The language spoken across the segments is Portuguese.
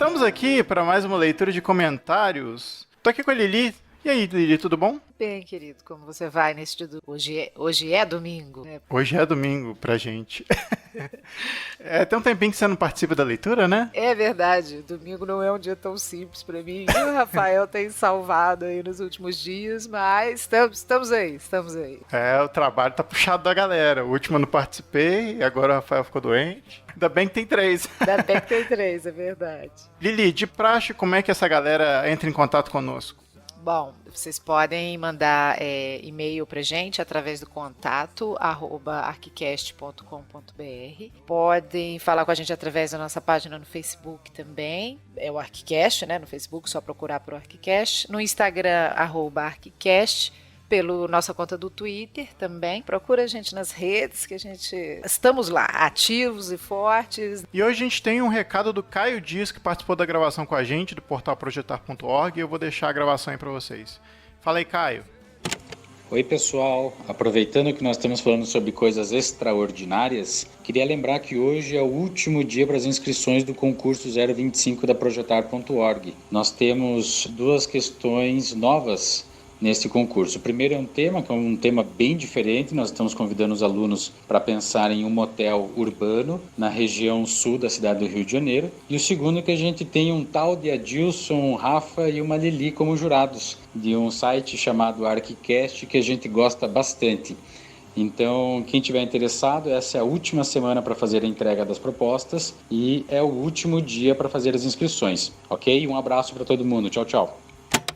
Estamos aqui para mais uma leitura de comentários. Tô aqui com a Lili. E aí, Lili, tudo bom? Bem, querido, como você vai nesse dia hoje é domingo, né? Hoje é domingo pra gente. Tem um tempinho que você não participa da leitura, né? É verdade, domingo não é um dia tão simples pra mim. E o Rafael tem salvado aí nos últimos dias, mas estamos aí. O trabalho tá puxado da galera. O último eu não participei, e agora o Rafael ficou doente. Ainda bem que tem 3. Ainda bem que tem 3, é verdade. Lili, de praxe, como é que essa galera entra em contato conosco? Bom, vocês podem mandar e-mail pra gente através do contato @arquicast.com.br. Podem falar com a gente através da nossa página no Facebook também. É o Arquicast, né? No Facebook, só procurar por Arquicast. No Instagram, @arquicast. Pela nossa conta do Twitter também. Procura a gente nas redes, que estamos lá, ativos e fortes. E hoje a gente tem um recado do Caio Dias, que participou da gravação com a gente, do portal projetar.org, e eu vou deixar a gravação aí para vocês. Fala aí, Caio. Oi, pessoal. Aproveitando que nós estamos falando sobre coisas extraordinárias, queria lembrar que hoje é o último dia para as inscrições do concurso 025 da projetar.org. Nós temos 2 questões novas nesse concurso. O primeiro é um tema, que é um tema bem diferente. Nós estamos convidando os alunos para pensar em um motel urbano na região sul da cidade do Rio de Janeiro. E o segundo é que a gente tem um tal de Adilson, um Rafa e uma Lili como jurados, de um site chamado Arquicast, que a gente gosta bastante. Então, quem tiver interessado, essa é a última semana para fazer a entrega das propostas e é o último dia para fazer as inscrições, ok? Um abraço para todo mundo. Tchau, tchau.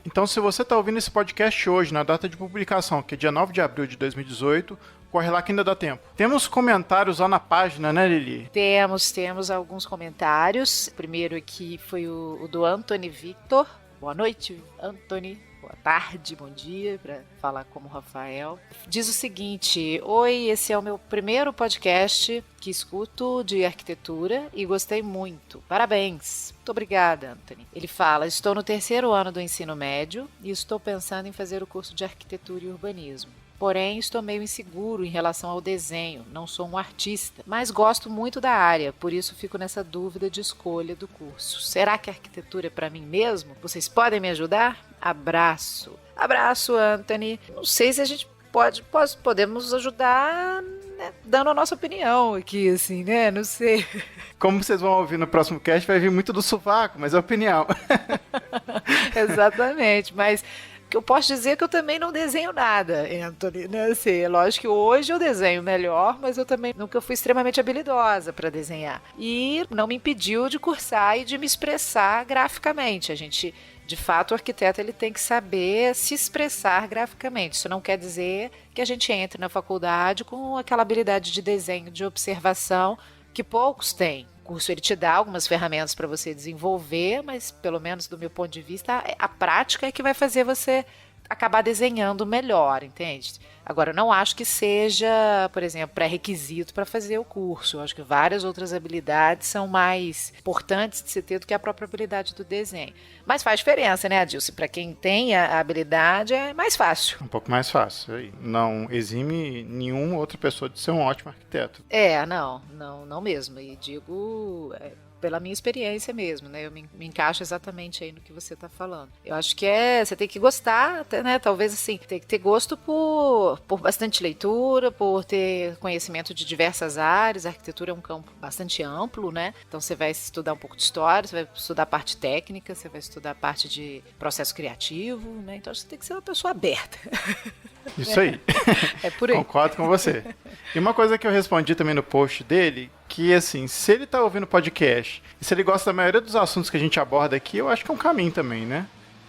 Então, se você está ouvindo esse podcast hoje, na data de publicação, que é dia 9 de abril de 2018, corre lá que ainda dá tempo. Temos comentários lá na página, né, Lili? Temos alguns comentários. O primeiro aqui foi o do Anthony Victor. Boa noite, Anthony. Boa tarde, bom dia, para falar como Rafael. Diz o seguinte: oi, esse é o meu primeiro podcast que escuto de arquitetura e gostei muito. Parabéns. Muito obrigada, Anthony. Ele fala: estou no 3º ano do ensino médio e estou pensando em fazer o curso de arquitetura e urbanismo. Porém, estou meio inseguro em relação ao desenho, não sou um artista, mas gosto muito da área, por isso fico nessa dúvida de escolha do curso. Será que a arquitetura é para mim mesmo? Vocês podem me ajudar? Abraço. Abraço, Anthony. Não sei se a gente podemos ajudar, né, dando a nossa opinião aqui, assim, né? Não sei. Como vocês vão ouvir no próximo cast, vai vir muito do sovaco, mas é opinião. Exatamente, mas que eu posso dizer que eu também não desenho nada, Anthony, né? Assim, é lógico que hoje eu desenho melhor, mas eu também nunca fui extremamente habilidosa para desenhar. E não me impediu de cursar e de me expressar graficamente. De fato, o arquiteto ele tem que saber se expressar graficamente. Isso não quer dizer que a gente entre na faculdade com aquela habilidade de desenho, de observação, que poucos têm. O curso ele te dá algumas ferramentas para você desenvolver, mas pelo menos do meu ponto de vista, a prática é que vai fazer você acabar desenhando melhor, entende? Agora, eu não acho que seja, por exemplo, pré-requisito para fazer o curso. Eu acho que várias outras habilidades são mais importantes de se ter do que a própria habilidade do desenho. Mas faz diferença, né, Adilson? Para quem tem a habilidade, é mais fácil. Um pouco mais fácil. Não exime nenhuma outra pessoa de ser um ótimo arquiteto. Não mesmo. E digo pela minha experiência mesmo, né? Eu me encaixo exatamente aí no que você está falando. Eu acho que você tem que gostar, né? Talvez assim, tem que ter gosto por bastante leitura, por ter conhecimento de diversas áreas. A arquitetura é um campo bastante amplo, né? Então você vai estudar um pouco de história, você vai estudar a parte técnica, você vai estudar a parte de processo criativo, né? Então você tem que ser uma pessoa aberta. Isso aí. É por aí. Concordo com você. E uma coisa que eu respondi também no post dele, que assim, se ele tá ouvindo podcast e se ele gosta da maioria dos assuntos que a gente aborda aqui, eu acho que é um caminho também, né?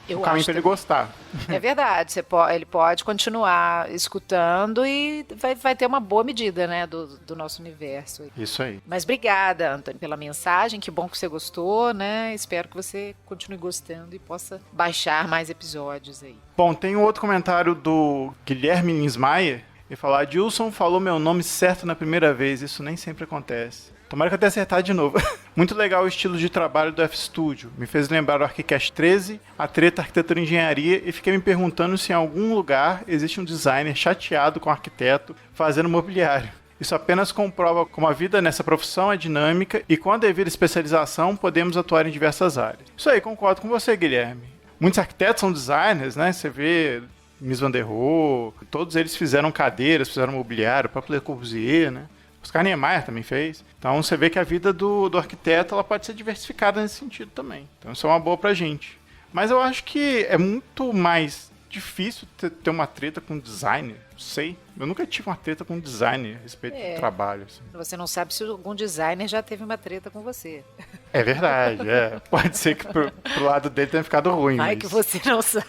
Um caminho para ele gostar. É verdade, ele pode continuar escutando e vai ter uma boa medida, né, do nosso universo. Isso aí. Mas obrigada, Antônio, pela mensagem, que bom que você gostou, né? Espero que você continue gostando e possa baixar mais episódios aí. Bom, tem um outro comentário do Guilherme Linsmaier. Ele falou: Adilson falou meu nome certo na primeira vez, isso nem sempre acontece. Tomara que eu tenha acertado de novo. Muito legal o estilo de trabalho do F-Studio. Me fez lembrar o Arquicast 13, a treta arquitetura e engenharia, e fiquei me perguntando se em algum lugar existe um designer chateado com o arquiteto fazendo mobiliário. Isso apenas comprova como a vida nessa profissão é dinâmica e com a devida especialização podemos atuar em diversas áreas. Isso aí, concordo com você, Guilherme. Muitos arquitetos são designers, né? Você vê Mies van der Rohe, todos eles fizeram cadeiras, fizeram mobiliário, o próprio Le Corbusier, né? Oscar Niemeyer também fez. Então você vê que a vida do arquiteto ela pode ser diversificada nesse sentido também. Então isso é uma boa pra gente. Mas eu acho que é muito mais difícil ter uma treta com designer. Não sei. Eu nunca tive uma treta com designer a respeito do trabalho. Assim. Você não sabe se algum designer já teve uma treta com você. É verdade, é. Pode ser que pro lado dele tenha ficado ruim. Ai, que você não sabe.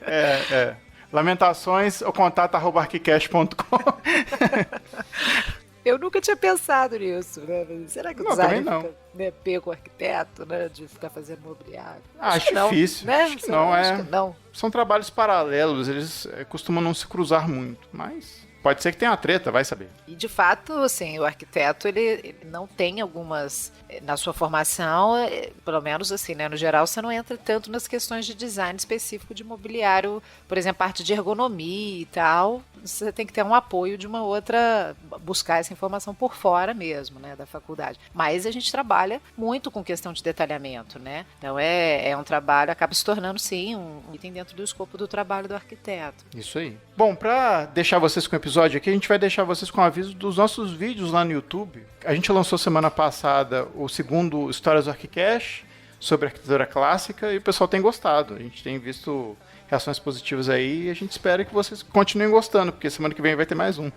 É. Lamentações, o contato@arquicast.com. Eu nunca tinha pensado nisso, né? Será que o designer fica, né, pego o arquiteto, né? De ficar fazendo mobiliário? Acho difícil. Né? Acho que não, acho que não. São trabalhos paralelos, eles costumam não se cruzar muito, mas pode ser que tenha uma treta, vai saber. E de fato, assim, o arquiteto, ele não tem algumas, na sua formação, pelo menos assim, né, no geral, você não entra tanto nas questões de design específico de mobiliário, por exemplo, parte de ergonomia e tal, você tem que ter um apoio de uma outra, buscar essa informação por fora mesmo, né, da faculdade. Mas a gente trabalha muito com questão de detalhamento, né, então é um trabalho, acaba se tornando, sim, um item dentro do escopo do trabalho do arquiteto. Isso aí. Bom, pra deixar vocês com o episódio aqui, a gente vai deixar vocês com o aviso dos nossos vídeos lá no YouTube. A gente lançou semana passada o segundo Histórias do Arquicast sobre arquitetura clássica e o pessoal tem gostado. A gente tem visto reações positivas aí e a gente espera que vocês continuem gostando, porque semana que vem vai ter mais um.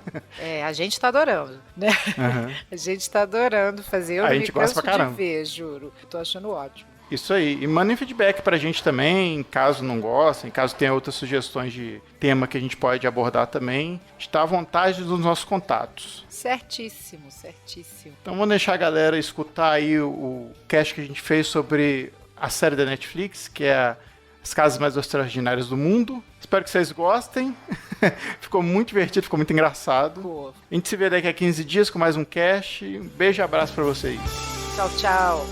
A gente tá adorando, né? Uhum. A gente tá adorando fazer. Eu a gente gosta pra caramba. De ver, juro. Eu tô achando ótimo. Isso aí. E mandem feedback pra gente também, caso não gostem, caso tenha outras sugestões de tema que a gente pode abordar também. Está à vontade dos nossos contatos. Certíssimo, certíssimo. Então vamos deixar a galera escutar aí o cast que a gente fez sobre a série da Netflix, que é As Casas Mais Extraordinárias do Mundo. Espero que vocês gostem. Ficou muito divertido, ficou muito engraçado. Pô. A gente se vê daqui a 15 dias com mais um cast. Um beijo e abraço pra vocês. Tchau, tchau.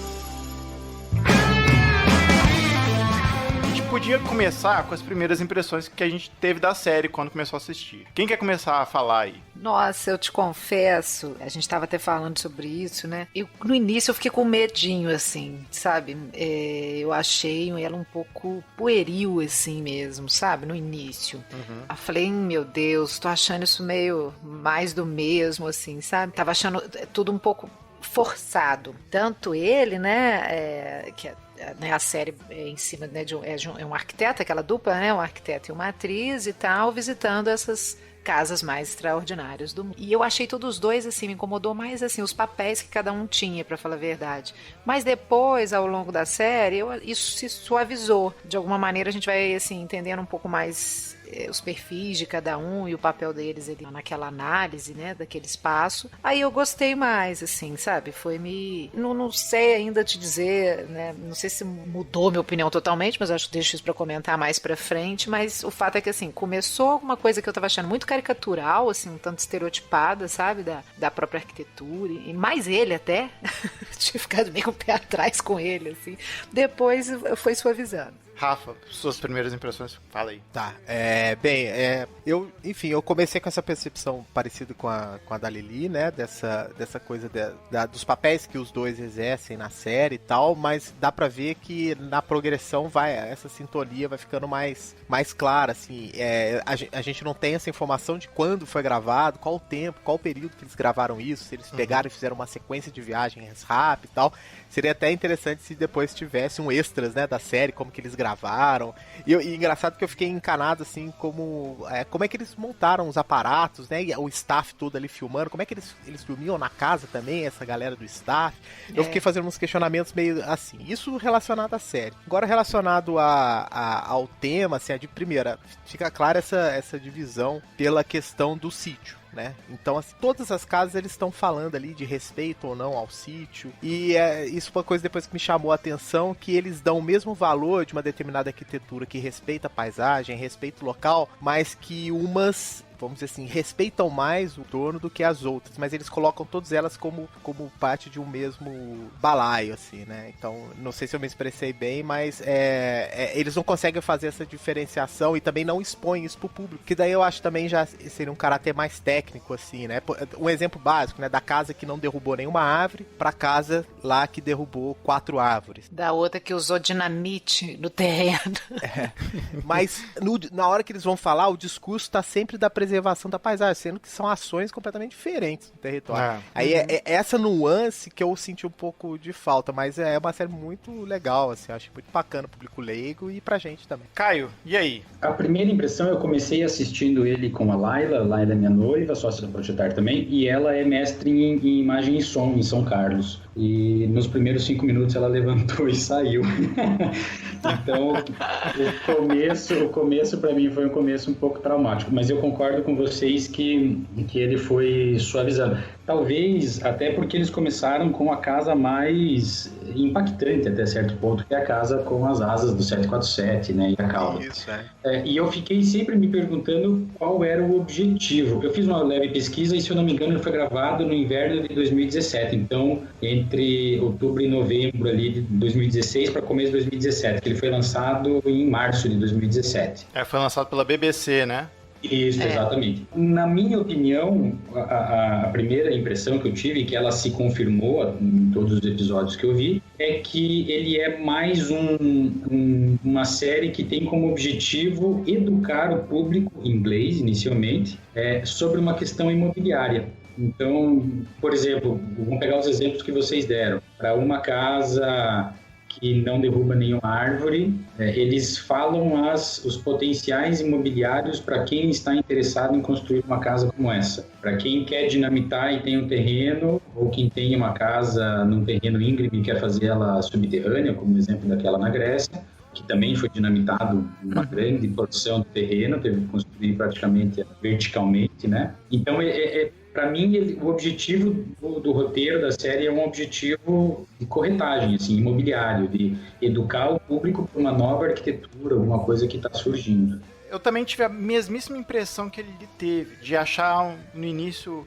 Podia começar com as primeiras impressões que a gente teve da série quando começou a assistir. Quem quer começar a falar aí? Nossa, eu te confesso, a gente tava até falando sobre isso, né? No início eu fiquei com medinho, assim, sabe? Eu achei ela um pouco pueril, assim mesmo, sabe? No início. Uhum. Eu falei, meu Deus, tô achando isso meio mais do mesmo, assim, sabe? Tava achando tudo um pouco forçado. Tanto ele, né, a série é em cima, né, é um arquiteto, aquela dupla, né, um arquiteto e uma atriz e tal, visitando essas casas mais extraordinárias do mundo. E eu achei todos os dois, assim, me incomodou mais, assim, os papéis que cada um tinha, pra falar a verdade. Mas depois, ao longo da série, isso se suavizou. De alguma maneira, a gente vai, assim, entendendo um pouco mais os perfis de cada um e o papel deles ali naquela análise, né, daquele espaço. Aí eu gostei mais, assim, sabe? Não sei ainda te dizer, né, não sei se mudou minha opinião totalmente, mas acho que deixo isso pra comentar mais pra frente, mas o fato é que, assim, começou alguma coisa que eu tava achando muito caricatural, assim, um tanto estereotipada, sabe, da própria arquitetura, e mais ele até, tinha ficado meio com o pé atrás com ele, assim. Depois foi suavizando. Rafa, suas primeiras impressões, fala aí. Tá, eu comecei com essa percepção parecida com a da Lili, né, dessa coisa dos papéis que os dois exercem na série e tal, mas dá pra ver que na progressão essa sintonia vai ficando mais clara, assim, a gente não tem essa informação de quando foi gravado, qual o tempo, qual o período que eles gravaram isso, se eles pegaram e fizeram uma sequência de viagens rápidas e tal. Seria até interessante se depois tivesse um extras, né, da série, como que eles gravaram. E engraçado que eu fiquei encanado, assim, como é que eles montaram os aparatos, né, e o staff todo ali filmando, como é que eles dormiam na casa também, essa galera do staff. Eu fiquei fazendo uns questionamentos meio assim, isso relacionado à série. Agora relacionado ao tema, assim, de primeira, fica clara essa divisão pela questão do sítio. Né? Então, assim, todas as casas eles estão falando ali de respeito ou não ao sítio, e isso foi uma coisa depois que me chamou a atenção, que eles dão o mesmo valor de uma determinada arquitetura que respeita a paisagem, respeita o local, mas que umas vamos dizer assim, respeitam mais o dono do que as outras, mas eles colocam todas elas como parte de um mesmo balaio, assim, né? Então, não sei se eu me expressei bem, mas eles não conseguem fazer essa diferenciação e também não expõem isso pro público, que daí eu acho também já seria um caráter mais técnico, assim, né? Um exemplo básico, né? Da casa que não derrubou nenhuma árvore pra casa lá que derrubou 4 árvores. Da outra que usou dinamite no terreno. Mas na hora que eles vão falar, o discurso tá sempre da preservação da paisagem, sendo que são ações completamente diferentes no território. Aí é essa nuance que eu senti um pouco de falta, mas é uma série muito legal, assim, eu acho muito bacana pro público leigo e pra gente também. Caio, e aí? A primeira impressão, eu comecei assistindo ele com a Laila é minha noiva, sócia da Projetar também, e ela é mestre em imagem e som em São Carlos. E nos primeiros 5 minutos ela levantou e saiu. Então, o começo para mim foi um começo um pouco traumático, mas eu concordo com vocês que ele foi suavizando. Talvez até porque eles começaram com a casa mais impactante até certo ponto, que é a casa com as asas do 747, né, e a cauda. Isso, E eu fiquei sempre me perguntando qual era o objetivo. Eu fiz uma leve pesquisa e, se eu não me engano, ele foi gravado no inverno de 2017, então entre outubro e novembro ali de 2016 para começo de 2017, que ele foi lançado em março de 2017. Foi lançado pela BBC, né? Isso, exatamente. Na minha opinião, a primeira impressão que eu tive, que ela se confirmou em todos os episódios que eu vi, é que ele é mais uma série que tem como objetivo educar o público inglês, inicialmente, sobre uma questão imobiliária. Então, por exemplo, vamos pegar os exemplos que vocês deram. Para uma casa que não derruba nenhuma árvore, eles falam os potenciais imobiliários para quem está interessado em construir uma casa como essa. Para quem quer dinamitar e tem um terreno, ou quem tem uma casa num terreno íngreme e quer fazer ela subterrânea, como o exemplo daquela na Grécia, que também foi dinamitado uma grande porção do terreno, teve que construir praticamente verticalmente, né? Então, para mim, o objetivo do roteiro da série é um objetivo de corretagem, assim, imobiliário, de educar o público para uma nova arquitetura, alguma coisa que está surgindo. Eu também tive a mesmíssima impressão que ele teve, de achar no início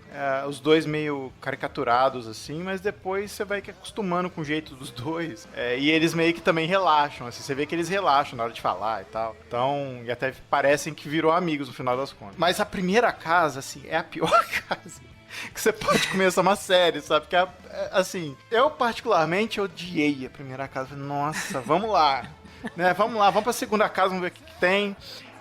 os dois meio caricaturados, assim, mas depois você vai acostumando com o jeito dos dois, e eles meio que também relaxam, assim, você vê que eles relaxam na hora de falar e tal. Então, e até parecem que virou amigos no final das contas. Mas a primeira casa, assim, é a pior casa que você pode começar uma série, sabe? Porque, assim, eu particularmente odiei a primeira casa. Nossa, vamos lá, né? Vamos lá, vamos pra segunda casa, vamos ver o que tem.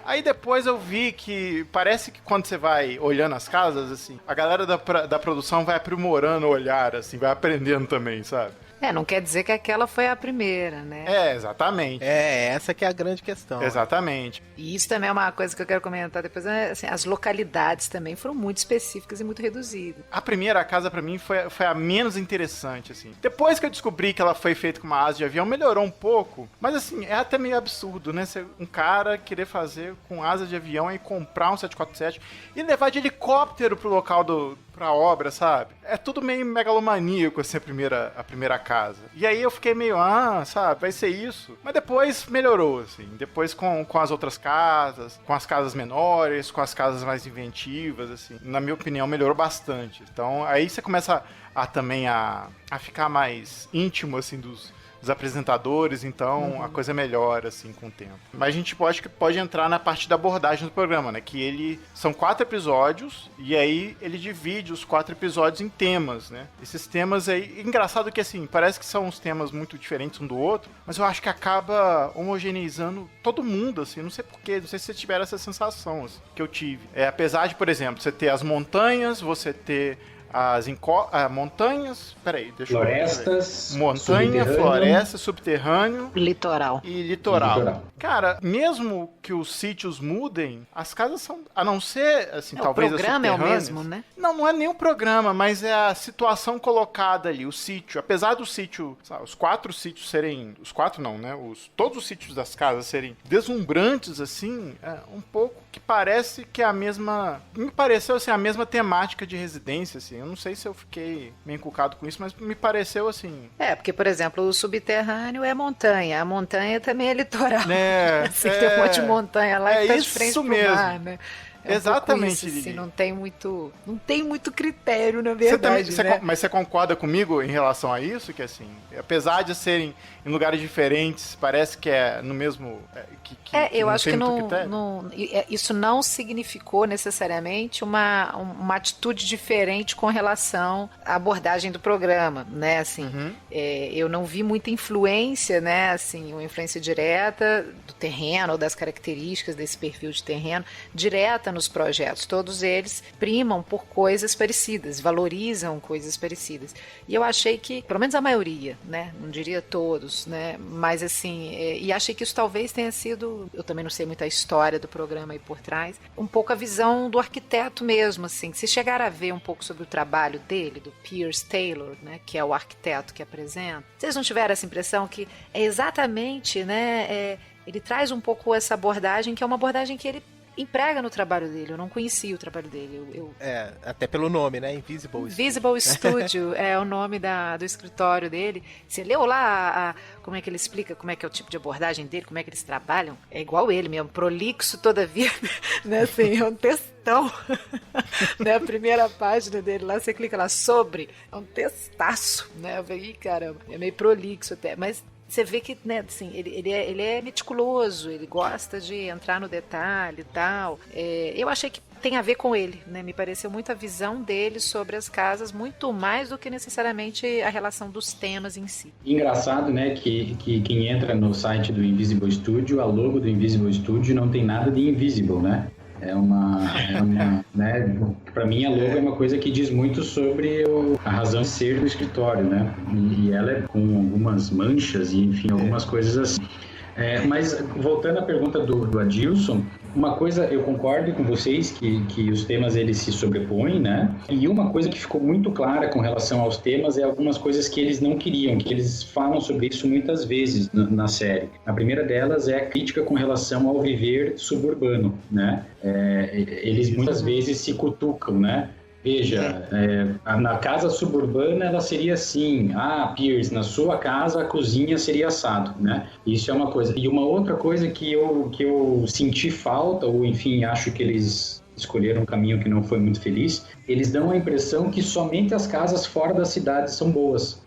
Aí depois eu vi que parece que quando você vai olhando as casas, assim, a galera da produção vai aprimorando o olhar, assim, vai aprendendo também, sabe? Não quer dizer que aquela foi a primeira, né? Exatamente. Essa que é a grande questão. Exatamente. E isso também é uma coisa que eu quero comentar depois, assim, as localidades também foram muito específicas e muito reduzidas. A primeira casa, pra mim, foi a menos interessante, assim. Depois que eu descobri que ela foi feita com uma asa de avião, melhorou um pouco. Mas, assim, é até meio absurdo, né? Um cara querer fazer com asa de avião e comprar um 747 e levar de helicóptero pro local pra obra, sabe? É tudo meio megalomaníaco, assim, a primeira casa. E aí eu fiquei meio, sabe, vai ser isso. Mas depois melhorou, assim. Depois com as outras casas, com as casas menores, com as casas mais inventivas, assim. Na minha opinião, melhorou bastante. Então, aí você começa também a ficar mais íntimo, assim, dos apresentadores, então a coisa melhora, assim, com o tempo. Mas a gente pode entrar na parte da abordagem do programa, né? Que são 4 episódios, e aí ele divide os 4 episódios em temas, né? Esses temas aí, engraçado que, assim, parece que são uns temas muito diferentes um do outro, mas eu acho que acaba homogeneizando todo mundo, assim, não sei porquê, não sei se vocês tiveram essa sensação, assim, que eu tive. Apesar de, por exemplo, você ter as montanhas, você ter as montanhas, peraí, deixa florestas, eu ver. Montanha, floresta, subterrâneo, litoral. E litoral. Cara, mesmo que os sítios mudem, as casas são, a não ser, assim, talvez as subterrâneas. O programa é o mesmo, né? Não é nem o programa, mas é a situação colocada ali, o sítio. Apesar do sítio, sabe, os 4 sítios serem, os 4 não, né? Todos os sítios das casas serem deslumbrantes, assim, um pouco que parece que é a mesma, me pareceu, assim, a mesma temática de residência, assim. Eu não sei se eu fiquei meio encucado com isso, mas me pareceu assim. Porque, por exemplo, o subterrâneo é montanha. A montanha também é litoral. Assim, tem um monte de montanha lá que tá de frente pro mar, né? Exatamente, isso, assim, Lili. não tem muito critério, na verdade, né? Mas você concorda comigo em relação a isso? Que assim, apesar de serem em lugares diferentes, parece que é no mesmo... Eu acho que não isso não significou necessariamente uma atitude diferente com relação à abordagem do programa, né? Assim, eu não vi muita influência, né? Assim, uma influência direta do terreno ou das características desse perfil de terreno direta nos projetos. Todos eles primam por coisas parecidas, valorizam coisas parecidas. E eu achei que, pelo menos a maioria, né? Não diria todos, né? Mas assim, e achei que isso talvez tenha sido, eu também não sei muita história do programa aí por trás, um pouco a visão do arquiteto mesmo, assim. Se chegar a ver um pouco sobre o trabalho dele, do Pierce Taylor, né? Que é o arquiteto que apresenta, vocês não tiveram essa impressão que é exatamente, né? Ele traz um pouco essa abordagem, que é uma abordagem que ele emprega no trabalho dele. Eu não conhecia o trabalho dele. Até pelo nome, né? Invisible Studio é o nome do escritório dele. Você leu lá como é que ele explica, como é que é o tipo de abordagem dele, como é que eles trabalham? É igual ele mesmo, prolixo toda a vida, né? Assim, é um textão. Né? A primeira página dele lá, você clica lá, sobre, é um textaço, né? Eu falei, caramba, é meio prolixo até, mas você vê que, né, assim, ele é meticuloso, ele gosta de entrar no detalhe e tal. Eu achei que tem a ver com ele, né? Me pareceu muito a visão dele sobre as casas, muito mais do que necessariamente a relação dos temas em si. Engraçado, né, que quem entra no site do Invisible Studio, a logo do Invisible Studio não tem nada de invisible, né? É uma né, para mim a logo é uma coisa que diz muito sobre a razão de ser do escritório, né? E ela é com algumas manchas e, enfim, algumas coisas assim. Mas voltando à pergunta do Adilson, uma coisa, eu concordo com vocês que os temas eles se sobrepõem, né? E uma coisa que ficou muito clara com relação aos temas é algumas coisas que eles não queriam, que eles falam sobre isso muitas vezes na série. A primeira delas é a crítica com relação ao viver suburbano, né? Eles muitas vezes se cutucam, né? Veja, na casa suburbana ela seria assim, Pierce, na sua casa a cozinha seria assado, né? Isso é uma coisa. E uma outra coisa que eu senti falta, ou enfim, acho que eles escolheram um caminho que não foi muito feliz, eles dão a impressão que somente as casas fora da cidade são boas.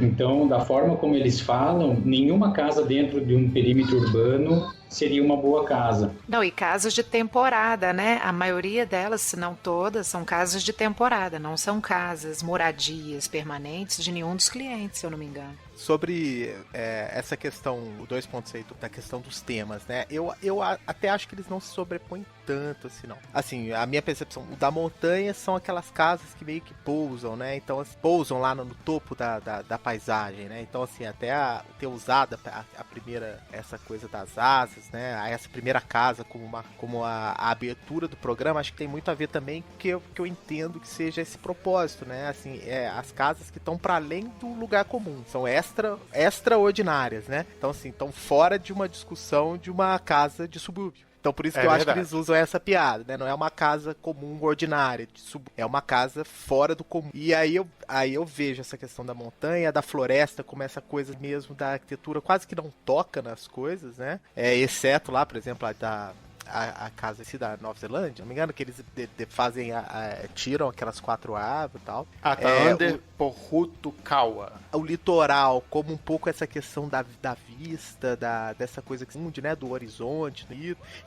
Então, da forma como eles falam, nenhuma casa dentro de um perímetro urbano seria uma boa casa. Não, e casas de temporada, né? A maioria delas, se não todas, são casas de temporada, não são casas, moradias permanentes de nenhum dos clientes, se eu não me engano. Sobre essa questão, o 2.6 da questão dos temas, né? Eu até acho que eles não se sobrepõem tanto assim, não. Assim, a minha percepção, o da montanha são aquelas casas que meio que pousam, né? Então, assim, pousam lá no topo da paisagem, né? Então, assim, até ter usado a primeira, essa coisa das asas, né? Essa primeira casa como a abertura do programa, acho que tem muito a ver também que eu entendo que seja esse propósito, né? Assim, as casas que estão para além do lugar comum, são extraordinárias, né? Então, assim, estão fora de uma discussão de uma casa de subúrbio. Então, por isso que eu acho que eles usam essa piada, né? Não é uma casa comum, ordinária, é uma casa fora do comum. E aí eu vejo essa questão da montanha, da floresta, como essa coisa mesmo da arquitetura quase que não toca nas coisas, né? Exceto lá, por exemplo, a casa da Nova Zelândia, não me engano, que eles fazem tiram aquelas 4 árvores e tal. Tander Porruto Kaua. O litoral, como um pouco essa questão da vista, dessa coisa né, do horizonte.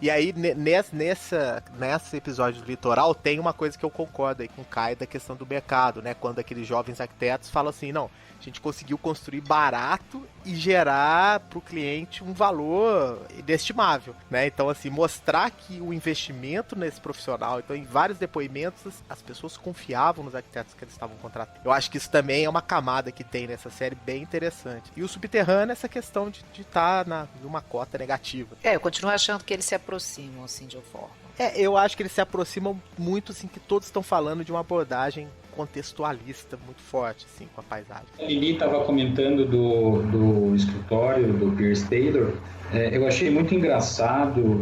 E aí, nesse episódio do litoral, tem uma coisa que eu concordo aí com o Caio da questão do mercado, né? Quando aqueles jovens arquitetos falam assim, não, a gente conseguiu construir barato e gerar para o cliente um valor inestimável, né? Então, assim, mostrar que o investimento nesse profissional, então, em vários depoimentos, as pessoas confiavam nos arquitetos que eles estavam contratando. Eu acho que isso também é uma camada que tem nessa série bem interessante. E o subterrâneo, essa questão de estar numa cota negativa. Eu continuo achando que eles se aproximam, assim, de uma forma. Eu acho que eles se aproximam muito, assim, que todos estão falando de uma abordagem contextualista muito forte, assim, com a paisagem. A Lili estava comentando do escritório do Pierce Taylor. Eu achei muito engraçado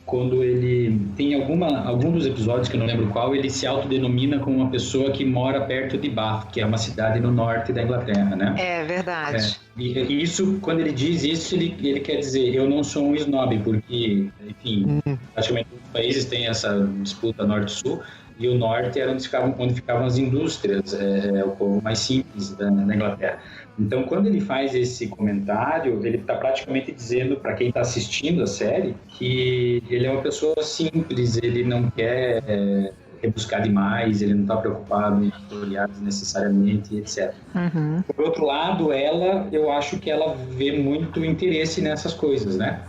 quando ele tem algum dos episódios, que eu não lembro qual, ele se autodenomina como uma pessoa que mora perto de Bath, que é uma cidade no norte da Inglaterra, né? É verdade. E isso, quando ele diz isso, ele quer dizer, eu não sou um snob, porque, enfim, praticamente todos os países têm essa disputa norte-sul, e o norte era onde ficavam as indústrias, o povo mais simples da Inglaterra. Então, quando ele faz esse comentário, ele está praticamente dizendo para quem está assistindo a série que ele é uma pessoa simples, ele não quer rebuscar demais, ele não está preocupado em tutoriais necessariamente, etc. Por outro lado, eu acho que ela vê muito interesse nessas coisas, né?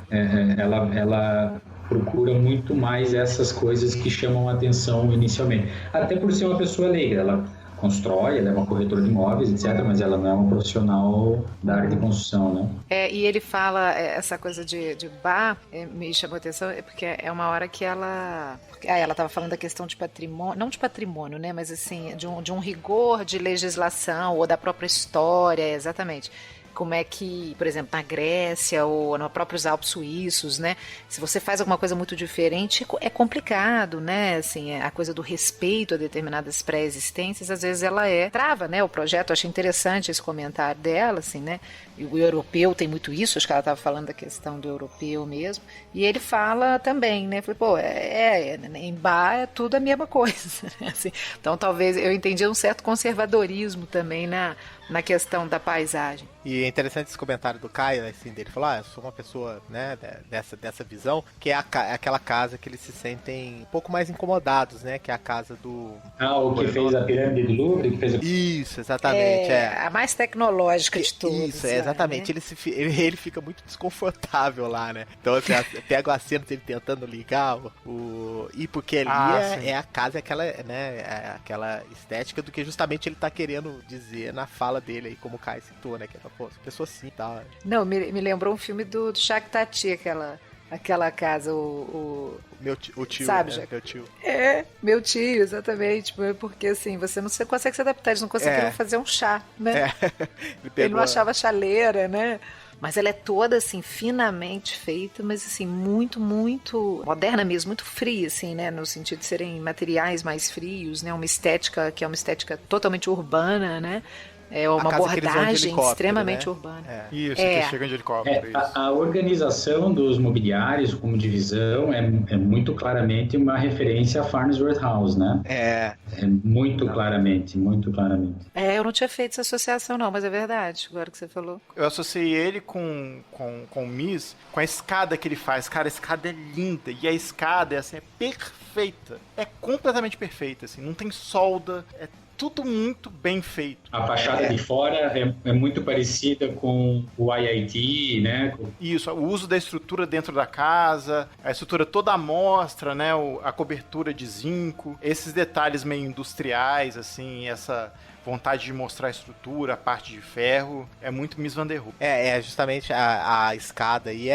Ela procura muito mais essas coisas que chamam a atenção inicialmente. Até por ser uma pessoa leiga, ela constrói, ela é uma corretora de imóveis, etc., mas ela não é uma profissional da área de construção, né? E ele fala essa coisa de bar, me chamou a atenção, porque é uma hora que ela estava falando da questão de patrimônio, não de patrimônio, né, mas assim, de um rigor de legislação ou da própria história, exatamente. Como é que, por exemplo, na Grécia ou nos próprios Alpes suíços, né? Se você faz alguma coisa muito diferente, é complicado, né? Assim, a coisa do respeito a determinadas pré-existências, às vezes ela trava, né? O projeto, eu achei interessante esse comentário dela, assim, né? E o europeu tem muito isso, acho que ela estava falando da questão do europeu mesmo. E ele fala também, né? Falei, pô, em bar é tudo a mesma coisa, né? Assim, então, talvez, eu entendi um certo conservadorismo também na questão da paisagem. E é interessante esse comentário do Caio, assim, dele falou, eu sou uma pessoa, né, dessa visão, que é aquela casa que eles se sentem um pouco mais incomodados, né, que é a casa do... o que fez a pirâmide do Louvre, que fez Isso, exatamente, a mais tecnológica de todas. Isso, exatamente, né? Ele fica muito desconfortável lá, né, então assim, pega a cena dele tentando ligar e porque ali é a casa, aquela, né, aquela estética do que justamente ele tá querendo dizer na fala dele aí, como o Caio citou, né, que é pessoa assim e tal. Não, me lembrou um filme do Jacques Tati, aquela casa, o tio, sabe, meu tio. Meu tio, exatamente, porque assim, você não consegue se adaptar, eles não conseguiram fazer um chá, né? Ele não achava chaleira, né? Mas ela é toda, assim, finamente feita, mas, assim, muito, muito moderna mesmo, muito fria, assim, né? No sentido de serem materiais mais frios, né? Uma estética que é uma estética totalmente urbana, né? É uma abordagem extremamente urbana. Isso, que chegam de helicóptero. A organização dos mobiliários como divisão é muito claramente uma referência a Farnsworth House, né? Muito claramente, muito claramente. Eu não tinha feito essa associação não, mas é verdade, agora que você falou. Eu associei ele com o Miss, com a escada que ele faz. Cara, a escada é linda, e a escada assim, é perfeita. É completamente perfeita, assim, não tem solda, é tudo muito bem feito. A fachada de fora é muito parecida com o IIT, né? Isso, o uso da estrutura dentro da casa, a estrutura toda à mostra, né? A cobertura de zinco, esses detalhes meio industriais, assim, essa vontade de mostrar a estrutura, a parte de ferro, é muito Mies van der Rohe. Justamente a escada aí,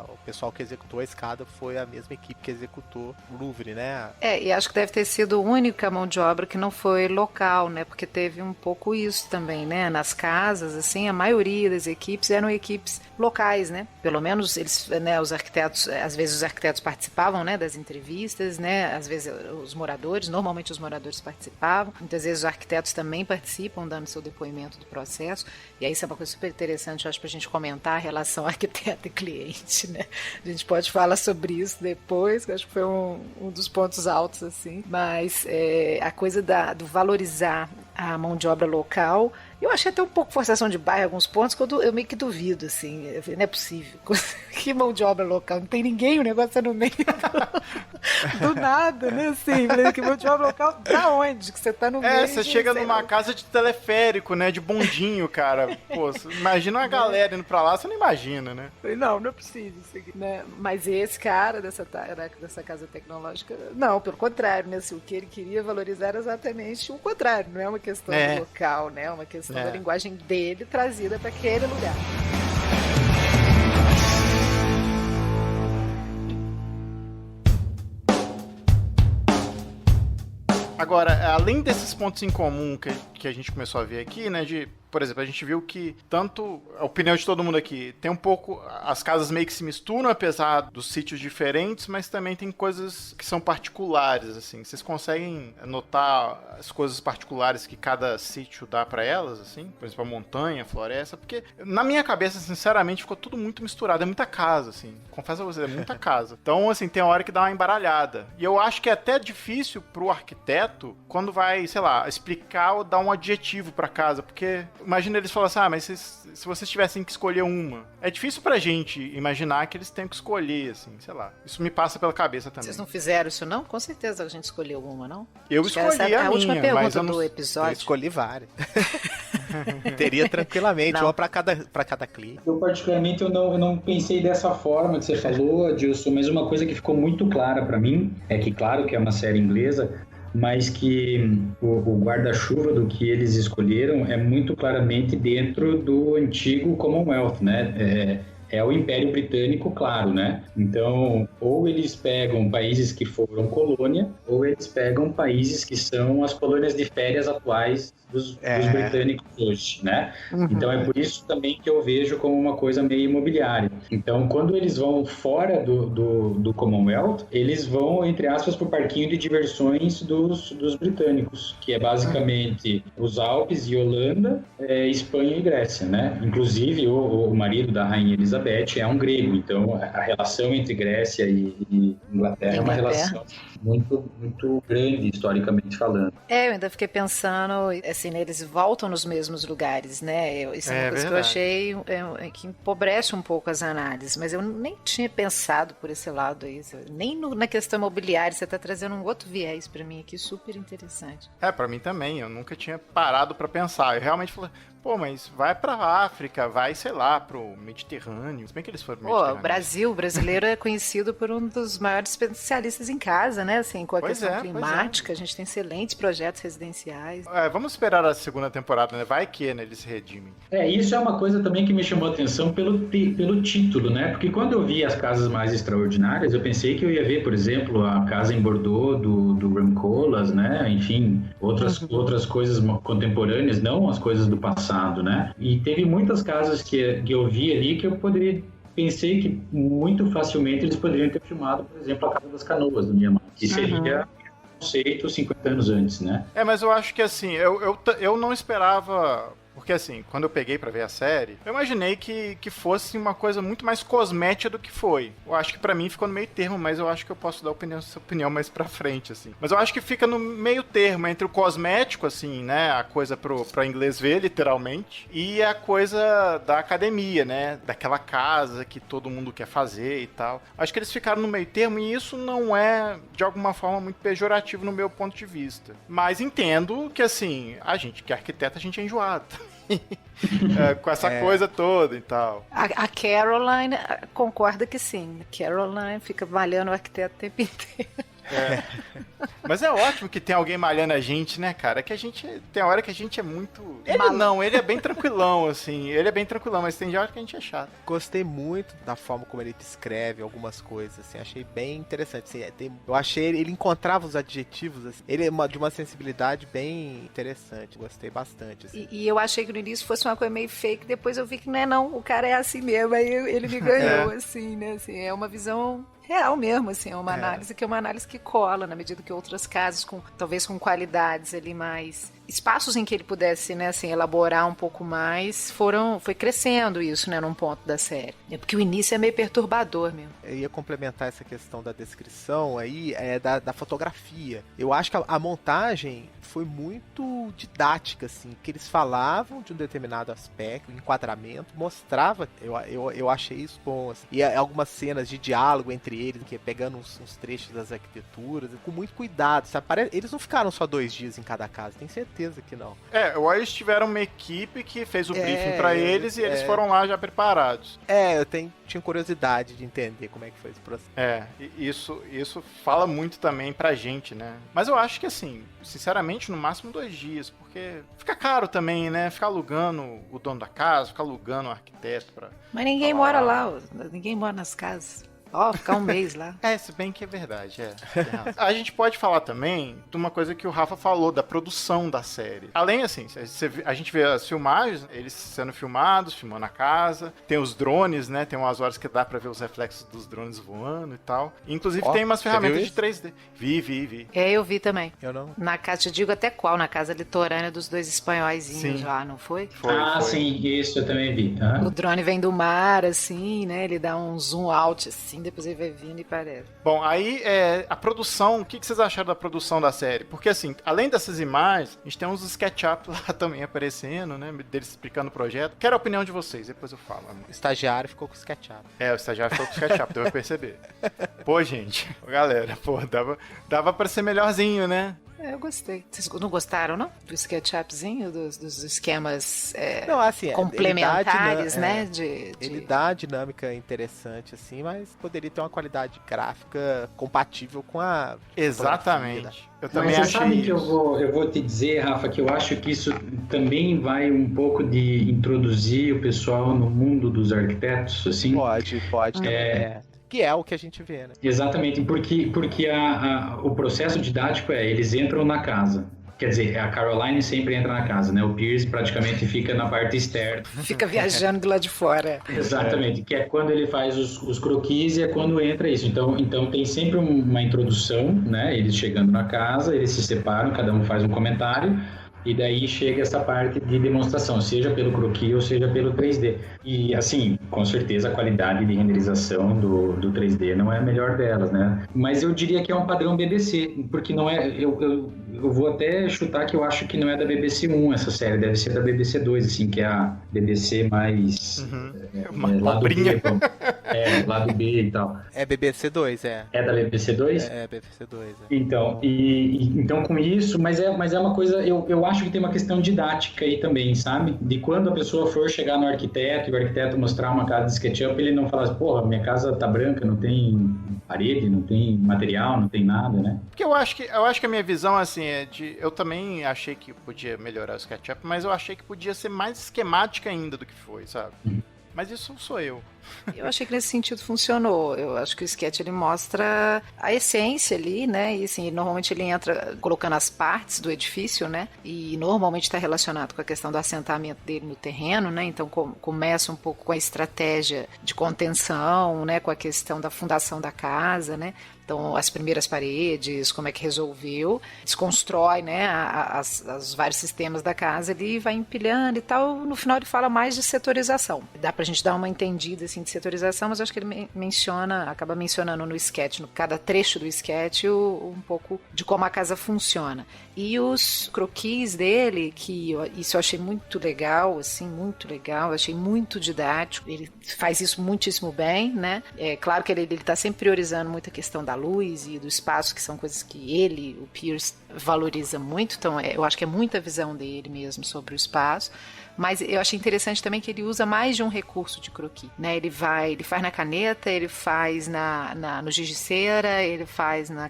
o pessoal que executou a escada foi a mesma equipe que executou o Louvre, né? E acho que deve ter sido a única mão de obra que não foi local, né? Porque teve um pouco isso também, né? Nas casas, assim, a maioria das equipes eram equipes locais, né? Pelo menos eles, né, os arquitetos, às vezes os arquitetos participavam, né, das entrevistas, né? Às vezes os moradores, normalmente os moradores participavam, muitas vezes os arquitetos também participam, dando seu depoimento do processo, e aí isso é uma coisa super interessante, eu acho, pra gente comentar a relação arquiteto e cliente, né? A gente pode falar sobre isso depois, que eu acho que foi um dos pontos altos, assim, mas a coisa do valorizar a mão de obra local, eu achei até um pouco forçação de barra em alguns pontos, quando eu meio que duvido, assim, não é possível. Que mão de obra local? Não tem ninguém, o negócio é no meio do nada, né? Assim, que mão de obra local, da onde? Que você tá no meio. Você chega numa casa de teleférico, né? De bondinho, cara. Pô, imagina uma galera indo pra lá, você não imagina, né? Não é possível isso aqui, né? Mas esse cara dessa casa tecnológica, não, pelo contrário, né? Assim, o que ele queria valorizar era exatamente o contrário, não é uma questão do local, né? É uma questão da linguagem dele trazida para aquele lugar. Agora, além desses pontos em comum que a gente começou a ver aqui, né, por exemplo, a gente viu que tanto a opinião de todo mundo aqui, tem um pouco, as casas meio que se misturam, apesar dos sítios diferentes, mas também tem coisas que são particulares, assim. Vocês conseguem notar as coisas particulares que cada sítio dá pra elas, assim? Por exemplo, a montanha, a floresta, porque na minha cabeça, sinceramente, ficou tudo muito misturado, é muita casa, assim. Confesso a vocês, é muita casa. Então, assim, tem hora que dá uma embaralhada. E eu acho que é até difícil pro arquiteto, quando vai, sei lá, explicar ou dar um adjetivo pra casa, porque imagina eles falando assim, mas se vocês tivessem que escolher uma. É difícil pra gente imaginar que eles têm que escolher, assim, sei lá. Isso me passa pela cabeça também. Vocês não fizeram isso, não? Com certeza a gente escolheu uma, não? Eu escolhi a última minha, pergunta mas eu não... do episódio. Eu escolhi várias. Teria tranquilamente, Não. uma pra cada cliente. Eu, particularmente, eu não pensei dessa forma que você falou, Adilson, mas uma coisa que ficou muito clara pra mim é que, claro que é uma série inglesa, mas que o guarda-chuva do que eles escolheram é muito claramente dentro do antigo Commonwealth, né? É o Império Britânico, claro, né? Então, ou eles pegam países que foram colônia, ou eles pegam países que são as colônias de férias atuais dos britânicos hoje, né? Então, é por isso também que eu vejo como uma coisa meio imobiliária. Então, quando eles vão fora do Commonwealth, eles vão, entre aspas, para o parquinho de diversões dos britânicos, que é basicamente os Alpes e Holanda, Espanha e Grécia, né? Inclusive, o marido da Rainha Elizabeth é um grego, então a relação entre Grécia e Inglaterra é uma relação muito, muito grande, historicamente falando. Eu ainda fiquei pensando, assim, né, eles voltam nos mesmos lugares, né? Isso é uma coisa que eu achei que empobrece um pouco as análises, mas eu nem tinha pensado por esse lado aí, nem na questão imobiliária, você está trazendo um outro viés para mim aqui, super interessante. Para mim também, eu nunca tinha parado para pensar, eu realmente falei, mas vai pra África, vai, sei lá, pro Mediterrâneo. Se bem que eles foram pro Mediterrâneo. O brasileiro é conhecido por um dos maiores especialistas em casa, né? Assim, com a questão climática, a gente tem excelentes projetos residenciais. Vamos esperar a segunda temporada, né? Vai que, né, eles se redimem. Isso é uma coisa também que me chamou a atenção pelo título, né? Porque quando eu vi as casas mais extraordinárias, eu pensei que eu ia ver, por exemplo, a casa em Bordeaux do Rem Koolhaas, né? Enfim, outras coisas contemporâneas, não as coisas do passado. Né? E teve muitas casas que eu vi ali que eu pensei que muito facilmente eles poderiam ter filmado, por exemplo, a Casa das Canoas do Niemeyer, que seria conceito 50 anos antes, né? Mas eu acho que assim, eu não esperava. Porque assim, quando eu peguei pra ver a série, eu imaginei que fosse uma coisa muito mais cosmética do que foi. Eu acho que pra mim ficou no meio termo, mas eu acho que eu posso dar essa opinião mais pra frente, assim. Mas eu acho que fica no meio termo entre o cosmético, assim, né, a coisa pra inglês ver, literalmente, e a coisa da academia, né, daquela casa que todo mundo quer fazer e tal. Acho que eles ficaram no meio termo e isso não é, de alguma forma, muito pejorativo no meu ponto de vista. Mas entendo que, assim, a gente que é arquiteto, a gente é enjoado. Com essa coisa toda e tal. A Caroline concorda que sim. A Caroline fica malhando o arquiteto o tempo inteiro. Mas é ótimo que tem alguém malhando a gente, né, cara? Que a gente. Tem hora que a gente é muito. Ele é bem tranquilão, assim. Ele é bem tranquilão, mas tem hora que a gente é chato. Gostei muito da forma como ele descreve algumas coisas, assim. Achei bem interessante. Assim, eu achei ele encontrava os adjetivos, assim. Ele é de uma sensibilidade bem interessante. Gostei bastante. Assim. E eu achei que no início fosse uma coisa meio fake, depois eu vi que não é não. O cara é assim mesmo. Aí ele me ganhou, assim, né? Assim, é uma visão real mesmo, assim, é uma análise que é uma análise que cola, na medida que outras casas, talvez com qualidades ali mais, espaços em que ele pudesse, né, assim, elaborar um pouco mais, foi crescendo isso, né, num ponto da série. Porque o início é meio perturbador mesmo. Eu ia complementar essa questão da descrição aí, da fotografia. Eu acho que a montagem foi muito didática, assim, que eles falavam de um determinado aspecto, o enquadramento, mostrava, eu achei isso bom, assim. E algumas cenas de diálogo entre eles, que pegando uns trechos das arquiteturas, com muito cuidado, sabe? Eles não ficaram só 2 dias em cada casa, tenho certeza que não. Eles tiveram uma equipe que fez o briefing pra eles e eles foram lá já preparados. Eu tinha curiosidade de entender como é que foi esse processo. Isso fala muito também pra gente, né? Mas eu acho que, assim, sinceramente, no máximo 2 dias, porque fica caro também, né? Ficar alugando o dono da casa, ficar alugando o arquiteto pra... Mas ninguém mora lá, ninguém mora nas casas. Ó, ficar um mês lá. Se bem que é verdade, A gente pode falar também de uma coisa que o Rafa falou, da produção da série. Além, assim, a gente vê as filmagens, eles sendo filmados, filmando a casa, tem os drones, né? Tem umas horas que dá pra ver os reflexos dos drones voando e tal. Inclusive tem umas ferramentas de 3D. Vi. Eu vi também. Eu não. Na casa, te digo até qual, na casa litorânea dos dois espanhóizinhos lá, não foi? Foi. Sim, isso eu também vi, tá? O drone vem do mar, assim, né? Ele dá um zoom out, assim, depois ele vai vindo e parece. Bom, aí a produção, o que vocês acharam da produção da série? Porque assim, além dessas imagens, a gente tem uns SketchUp lá também aparecendo, né? Deles explicando o projeto. Quero a opinião de vocês, depois eu falo. O estagiário ficou com o SketchUp. O estagiário ficou com o SketchUp, deu pra perceber. Pô, gente, galera, dava pra ser melhorzinho, né? Eu gostei. Vocês não gostaram, não? Do SketchUpzinho, dos esquemas não, assim, complementares, né? Ele dá uma dinâmica interessante, assim, mas poderia ter uma qualidade gráfica compatível com a... Exatamente. Eu também mas você achei sabe que eu vou te dizer, Rafa, que eu acho que isso também vai um pouco de introduzir o pessoal no mundo dos arquitetos, assim? Pode. Que é o que a gente vê, né? Exatamente, porque o processo didático eles entram na casa. Quer dizer, a Caroline sempre entra na casa, né? O Pierce praticamente fica na parte externa. Fica viajando do lado de fora. Exatamente, que é quando ele faz os croquis e é quando entra isso. Então tem sempre uma introdução, né? Eles chegando na casa, eles se separam, cada um faz um comentário. E daí chega essa parte de demonstração, seja pelo croquis ou seja pelo 3D. E assim, com certeza a qualidade de renderização do 3D não é a melhor delas, né? Mas eu diria que é um padrão BBC, porque não é... Eu vou até chutar que eu acho que não é da BBC 1 essa série, deve ser da BBC 2, assim, que é a BBC mais... lado B, lado B e tal. É BBC 2, É da BBC 2? É BBC 2, Então, então com isso, mas é uma coisa, eu acho que tem uma questão didática aí também, sabe? De quando a pessoa for chegar no arquiteto e o arquiteto mostrar uma casa de SketchUp, ele não fala assim, porra, minha casa tá branca, não tem parede, não tem material, não tem nada, né? Porque eu acho que a minha visão, assim, eu também achei que podia melhorar o SketchUp, mas eu achei que podia ser mais esquemática ainda do que foi, sabe? Mas isso sou eu. Eu achei que nesse sentido funcionou. Eu acho que o sketch ele mostra a essência ali, né? E assim, normalmente ele entra colocando as partes do edifício, né? E normalmente está relacionado com a questão do assentamento dele no terreno, né? Então começa um pouco com a estratégia de contenção, né? Com a questão da fundação da casa, né? Então, as primeiras paredes, como é que resolveu, desconstrói, né, os vários sistemas da casa ali, vai empilhando e tal. No final ele fala mais de setorização. Dá pra gente dar uma entendida, assim, de setorização, mas eu acho que ele acaba mencionando no sketch, no cada trecho do sketch, um pouco de como a casa funciona. E os croquis dele, isso eu achei muito legal, assim, muito legal, achei muito didático, ele faz isso muitíssimo bem, né? É claro que ele tá sempre priorizando muito a questão da luz e do espaço, que são coisas que o Pierce, valoriza muito, então eu acho que é muita visão dele mesmo sobre o espaço. Mas eu achei interessante também que ele usa mais de um recurso de croquis, né? Ele faz na caneta, ele faz no giz de cera, ele faz na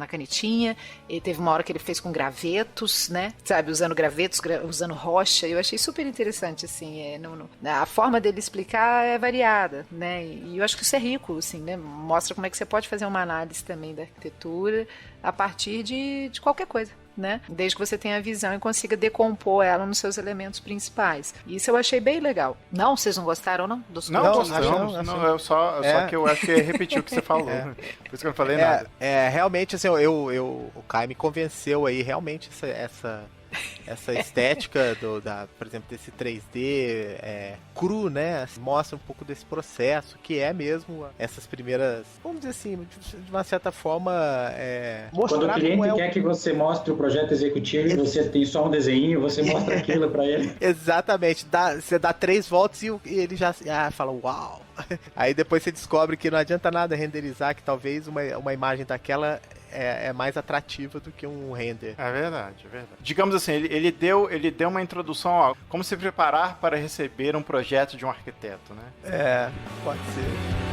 canetinha. Ele teve uma hora que ele fez com gravetos, né? Sabe, usando gravetos, usando rocha. Eu achei super interessante, assim. A forma dele explicar é variada, né? E eu acho que isso é rico, assim, né? Mostra como é que você pode fazer uma análise também da arquitetura a partir de qualquer coisa, né? Desde que você tenha a visão e consiga decompor ela nos seus elementos principais. Isso eu achei bem legal. Não? Vocês não gostaram, não? Não, só que eu acho que repetiu o que você falou. Por isso que eu não falei nada. Realmente, assim, o Kai me convenceu aí, realmente, essa estética por exemplo, desse 3D cru, né? Mostra um pouco desse processo, que é mesmo essas primeiras, vamos dizer assim, de uma certa forma, mostrar. Quando o cliente quer que você mostre o projeto executivo e você tem só um desenho, você mostra aquilo para ele. Exatamente. Você dá 3 voltas e ele já fala, uau! Aí depois você descobre que não adianta nada renderizar, que talvez uma imagem daquela é mais atrativa do que um render. É verdade. Digamos assim, ele deu uma introdução a como se preparar para receber um projeto de um arquiteto, né? Pode ser.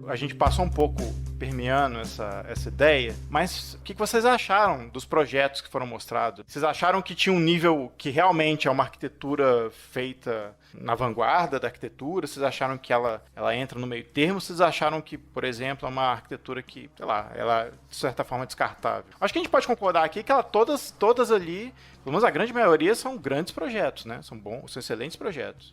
A gente passou um pouco permeando essa ideia, mas o que vocês acharam dos projetos que foram mostrados? Vocês acharam que tinha um nível que realmente é uma arquitetura feita na vanguarda da arquitetura? Vocês acharam que ela entra no meio termo? Vocês acharam que, por exemplo, é uma arquitetura que, sei lá, ela de certa forma é descartável? Acho que a gente pode concordar aqui que ela todas ali, pelo menos a grande maioria, são grandes projetos, né? São excelentes projetos.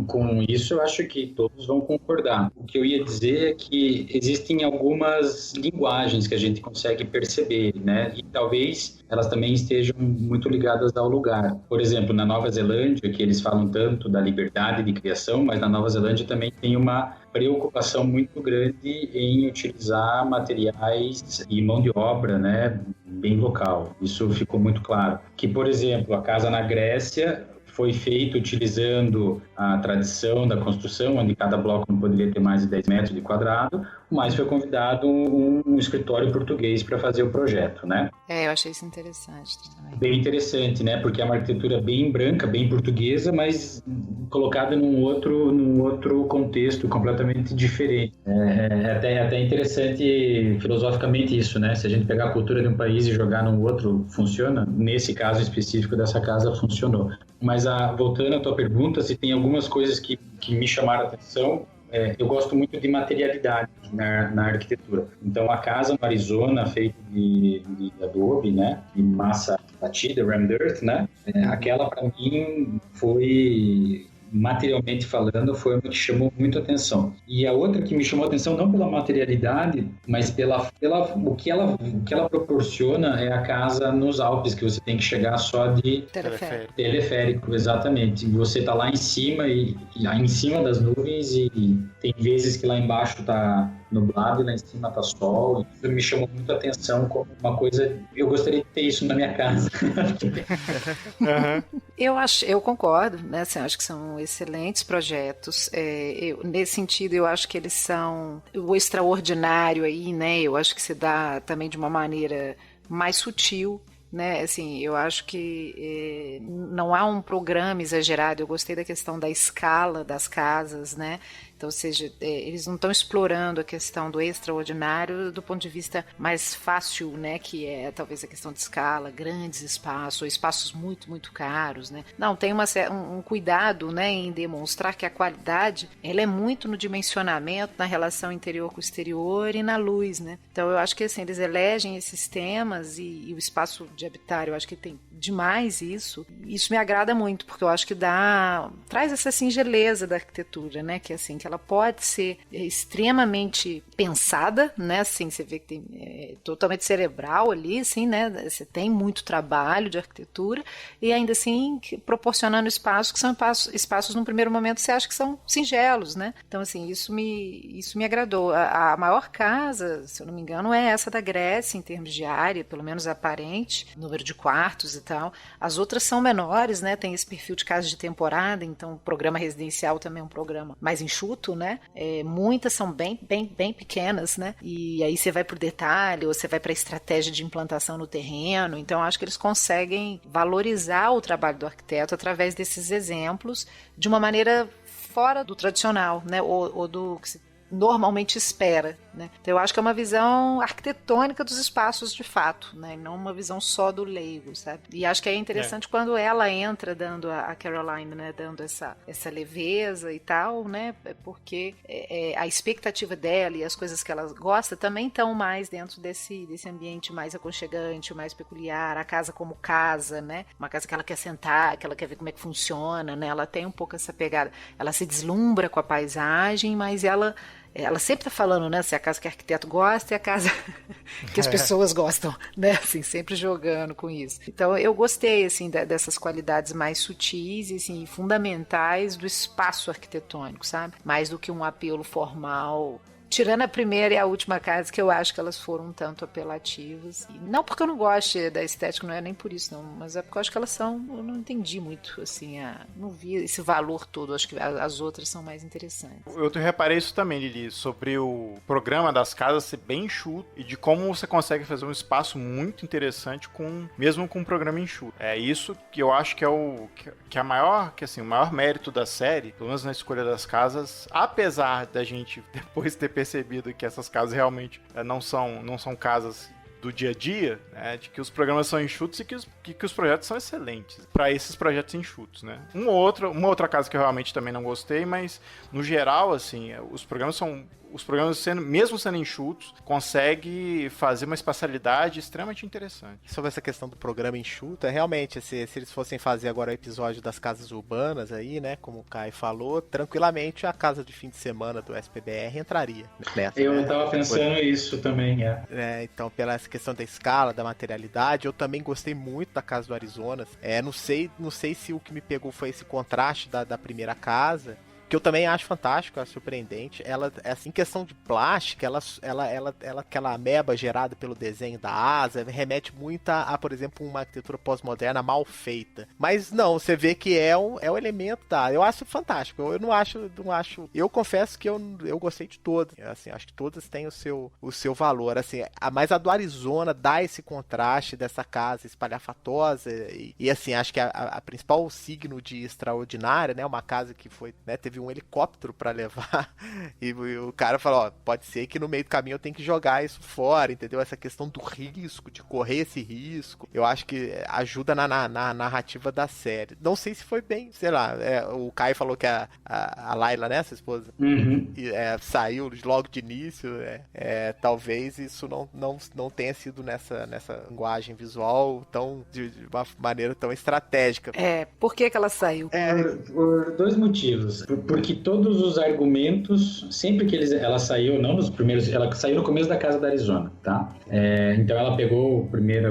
Com isso eu acho que todos vão concordar. O que eu ia dizer é que existem algumas linguagens que a gente consegue perceber, né? E talvez elas também estejam muito ligadas ao lugar. Por exemplo, na Nova Zelândia, que eles falam tanto da liberdade de criação, mas na Nova Zelândia também tem uma preocupação muito grande em utilizar materiais e mão de obra, né, bem local. Isso ficou muito claro. Que, por exemplo, a casa na Grécia foi feita utilizando a tradição da construção, onde cada bloco não poderia ter mais de 10 metros de quadrado, mas foi convidado um escritório português para fazer o projeto, né? Eu achei isso interessante também. Bem interessante, né? Porque é uma arquitetura bem branca, bem portuguesa, mas colocada num outro contexto completamente diferente. É até interessante filosoficamente isso, né? Se a gente pegar a cultura de um país e jogar num outro, funciona? Nesse caso específico dessa casa, funcionou. Mas voltando à tua pergunta, se tem algumas coisas que me chamaram a atenção, eu gosto muito de materialidade na arquitetura. Então, a casa no Arizona, feita de adobe, né, de massa batida, rammed earth, né, aquela para mim foi, materialmente falando, foi uma que chamou muito atenção. E a outra que me chamou atenção não pela materialidade, mas pela o que ela proporciona é a casa nos Alpes, que você tem que chegar só de teleférico, exatamente. Você tá lá em cima e em cima das nuvens e tem vezes que lá embaixo tá nublado e lá em cima tá sol. Isso me chamou muito a atenção como uma coisa. Eu gostaria de ter isso na minha casa. Eu concordo, né? Assim, acho que são excelentes projetos. Nesse sentido, eu acho que eles são o extraordinário aí, né? Eu acho que se dá também de uma maneira mais sutil, né? Assim, eu acho que não há um programa exagerado. Eu gostei da questão da escala das casas, né? Então, ou seja, eles não estão explorando a questão do extraordinário do ponto de vista mais fácil, né, que é talvez a questão de escala, grandes espaços, ou espaços muito, muito caros, né? Não, tem um cuidado, né, em demonstrar que a qualidade, ela é muito no dimensionamento, na relação interior com o exterior e na luz, né? Então, eu acho que, assim, eles elegem esses temas e o espaço de habitar, eu acho que tem demais isso. Isso me agrada muito, porque eu acho que traz essa singeleza da arquitetura, né, que assim, que ela pode ser extremamente pensada, né? Assim, você vê que tem totalmente cerebral ali, assim, né? Você tem muito trabalho de arquitetura e ainda assim proporcionando espaços que são espaços num primeiro momento você acha que são singelos, né? Então, assim, isso me agradou. A maior casa, se eu não me engano, é essa da Grécia, em termos de área, pelo menos aparente, número de quartos e tal. As outras são menores, né? Tem esse perfil de casa de temporada, então o programa residencial também é um programa mais enxuto, né? Muitas são bem pequenas, né? E aí você vai pro detalhe, ou você vai para a estratégia de implantação no terreno. Então, acho que eles conseguem valorizar o trabalho do arquiteto através desses exemplos de uma maneira fora do tradicional, né? Ou do que se normalmente espera, né? Então eu acho que é uma visão arquitetônica dos espaços de fato, né? E não uma visão só do leigo, sabe? E acho que é interessante quando ela entra dando a Caroline, né? Dando essa leveza e tal, né? Porque a expectativa dela e as coisas que ela gosta também estão mais dentro desse ambiente mais aconchegante, mais peculiar, a casa como casa, né? Uma casa que ela quer sentar, que ela quer ver como é que funciona, né? Ela tem um pouco essa pegada, ela se deslumbra com a paisagem, mas ela sempre tá falando, né, se a casa que o arquiteto gosta é a casa que as pessoas gostam, né, assim, sempre jogando com isso. Então, eu gostei, assim, dessas qualidades mais sutis e, assim, fundamentais do espaço arquitetônico, sabe? Mais do que um apelo formal. Tirando a primeira e a última casa, que eu acho que elas foram um tanto apelativas. E não porque eu não goste da estética, não é nem por isso, não. Mas é porque eu acho que elas são... Eu não entendi muito, assim, não vi esse valor todo. Acho que as outras são mais interessantes. Eu reparei isso também, Lili, sobre o programa das casas ser bem enxuto e de como você consegue fazer um espaço muito interessante mesmo com um programa enxuto. É isso que eu acho que é o maior mérito da série, pelo menos na escolha das casas, apesar da gente depois ter percebido que essas casas realmente não são casas do dia a dia, né, de que os programas são enxutos e que os projetos são excelentes para esses projetos enxutos, né. Uma outra casa que eu realmente também não gostei, mas no geral, assim, os programas mesmo sendo enxutos, consegue fazer uma espacialidade extremamente interessante. Sobre essa questão do programa enxuto, realmente, se eles fossem fazer agora o episódio das casas urbanas aí, né, como o Kai falou, tranquilamente a casa de fim de semana do SPBR entraria nessa. Eu tava pensando isso também, então, pela essa questão da escala, da materialidade, eu também gostei muito da casa do Arizona. Não sei se o que me pegou foi esse contraste da primeira casa, que eu também acho fantástico, acho surpreendente. Ela, assim, em questão de plástica, ela aquela ameba gerada pelo desenho da asa, remete muito a, por exemplo, uma arquitetura pós-moderna mal feita. Mas não, você vê que é um elemento da... Eu acho fantástico, eu não acho... Eu confesso que eu gostei de todas. Assim, acho que todas têm o seu valor. Assim, mas a do Arizona dá esse contraste dessa casa espalhafatosa e assim, acho que a principal signo de extraordinária, né, uma casa que foi, né, teve um helicóptero para levar e o cara falou, ó, pode ser que no meio do caminho eu tenho que jogar isso fora, entendeu? Essa questão do risco, de correr esse risco, eu acho que ajuda na narrativa da série. Não sei se foi bem, sei lá, o Kai falou que a Laila, né, essa esposa, saiu logo de início, talvez isso não tenha sido nessa linguagem visual de uma maneira tão estratégica. Por que ela saiu? Por dois motivos. Porque todos os argumentos, sempre que ela saiu, não nos primeiros, ela saiu no começo da casa da Arizona, tá? Então ela pegou a primeira.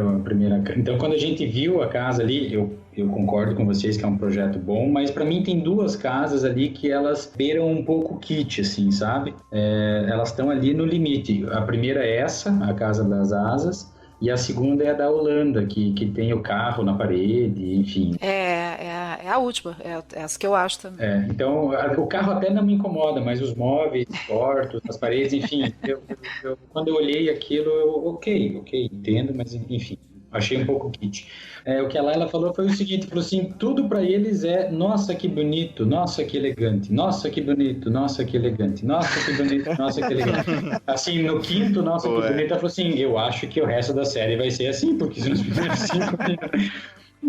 Então quando a gente viu a casa ali, eu concordo com vocês que é um projeto bom, mas pra mim tem duas casas ali que elas beiram um pouco o kit, assim, sabe? Elas estão ali no limite. A primeira é essa, a Casa das Asas, e a segunda é a da Holanda, que tem o carro na parede, enfim. É a última, é essa que eu acho também. Então, o carro até não me incomoda, mas os móveis, os portos, as paredes, enfim, quando eu olhei aquilo, ok, entendo, mas enfim, achei um pouco kit. O que a Laila falou foi o seguinte, falou assim, tudo pra eles é, nossa, que bonito, nossa, que elegante, nossa, que bonito, nossa, que elegante, nossa, que bonito, nossa, que elegante. Assim, no quinto, nossa, que bonito, ela falou assim, eu acho que o resto da série vai ser assim, porque nos primeiros 5 minutos...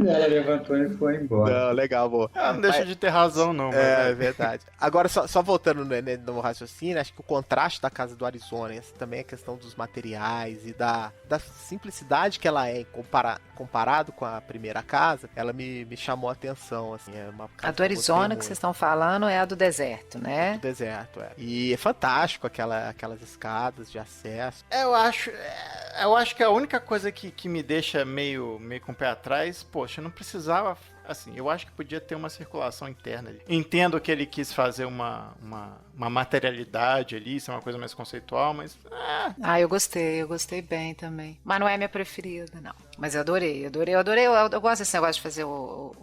Ela levantou e foi embora. Não, legal, boa. Ela não deixa de ter razão, não. É verdade. Agora, só voltando no raciocínio, acho que o contraste da casa do Arizona, essa também é a questão dos materiais e da simplicidade que ela é comparado com a primeira casa, ela me chamou a atenção, assim. A do Arizona que vocês estão falando é a do deserto, né? Do deserto, E é fantástico aquelas escadas de acesso. Eu acho que a única coisa que me deixa meio com o pé atrás, poxa, não precisava, assim, eu acho que podia ter uma circulação interna ali. Entendo que ele quis fazer uma materialidade ali, isso é uma coisa mais conceitual, mas... eu gostei bem também. Mas não é minha preferida, não. Mas eu adorei. Eu gosto desse negócio de fazer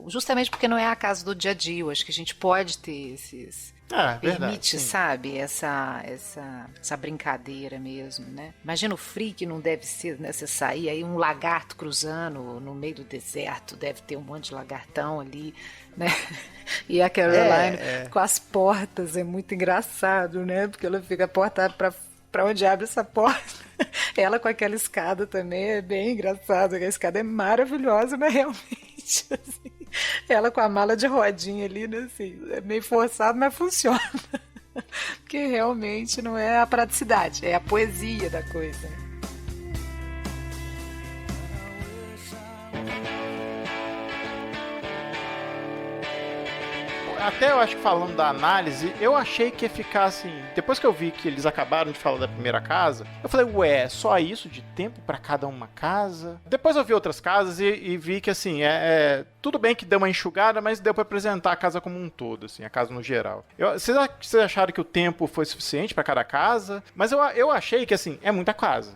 justamente porque não é a casa do dia a dia, eu acho que a gente pode ter esses... permite, sabe, essa brincadeira mesmo, né? Imagina o frio que não deve ser, né? Você sair aí, um lagarto cruzando no meio do deserto, deve ter um monte de lagartão ali, né? E a Caroline com as portas, é muito engraçado, né? Porque ela fica aportada pra onde abre essa porta. Ela com aquela escada também é bem engraçado, a escada é maravilhosa, mas realmente, assim, ela com a mala de rodinha ali, né, assim, é meio forçado, mas funciona. Porque realmente não é a praticidade, é a poesia da coisa. Até eu acho que falando da análise, eu achei que ia ficar assim... Depois que eu vi que eles acabaram de falar da primeira casa, eu falei, só isso de tempo pra cada uma casa? Depois eu vi outras casas e vi que, assim, tudo bem que deu uma enxugada, mas deu pra apresentar a casa como um todo, assim, a casa no geral. Vocês acharam que o tempo foi suficiente pra cada casa? Mas eu achei que, assim, é muita casa.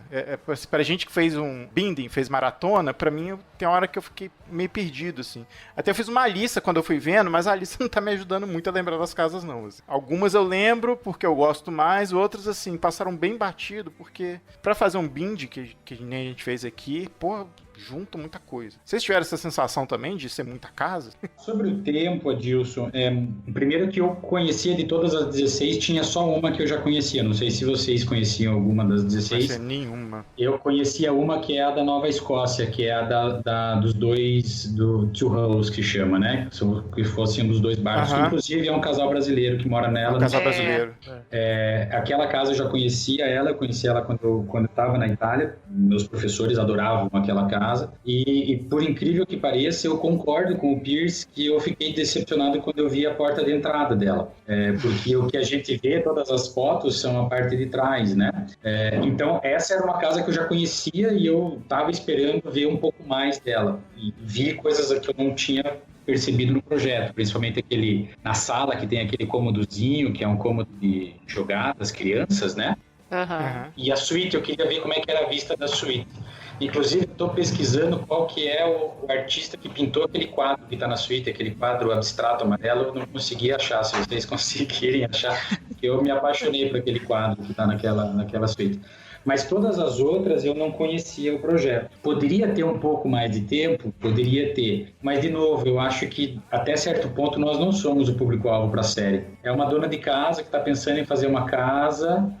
Pra gente que fez um binding, fez maratona, pra mim, tem uma hora que eu fiquei meio perdido, assim. Até eu fiz uma lista quando eu fui vendo, mas a lista não tá me ajudando muito a lembrar das casas, não. Assim. Algumas eu lembro porque eu gosto mais, outras, assim, passaram bem batido, porque pra fazer um bind, que nem a gente fez aqui, pô, junta muita coisa. Vocês tiveram essa sensação também de ser muita casa? Sobre o tempo, Adilson, primeiro que eu conhecia de todas as 16, tinha só uma que eu já conhecia. Não sei se vocês conheciam alguma das 16. Não sei nenhuma. Eu conhecia uma que é a da Nova Escócia, que é a dos dois, do Two Hulls, que chama, né? Que fossem dos dois barcos. Que, inclusive, é um casal brasileiro que mora nela. Um casal brasileiro. Aquela casa eu já conhecia ela, quando eu estava na Itália. Meus professores adoravam aquela casa. E por incrível que pareça, eu concordo com o Pierce que eu fiquei decepcionado quando eu vi a porta de entrada dela. Porque o que a gente vê, todas as fotos, são a parte de trás, né? Então, essa era uma casa que eu já conhecia e eu estava esperando ver um pouco mais dela. E vi coisas que eu não tinha percebido no projeto, principalmente na sala que tem aquele cômodozinho, que é um cômodo de jogar das crianças, né? E a suíte, eu queria ver como é que era a vista da suíte. Inclusive, estou pesquisando qual que é o artista que pintou aquele quadro que está na suíte, aquele quadro abstrato amarelo, eu não consegui achar. Se vocês conseguirem achar, eu me apaixonei por aquele quadro que está naquela suíte. Mas todas as outras eu não conhecia o projeto. Poderia ter um pouco mais de tempo? Poderia ter. Mas, de novo, eu acho que até certo ponto nós não somos o público-alvo para a série. É uma dona de casa que está pensando em fazer uma casa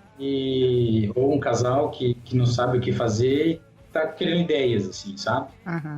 ou um casal que não sabe o que fazer e tá querendo ideias, assim, sabe?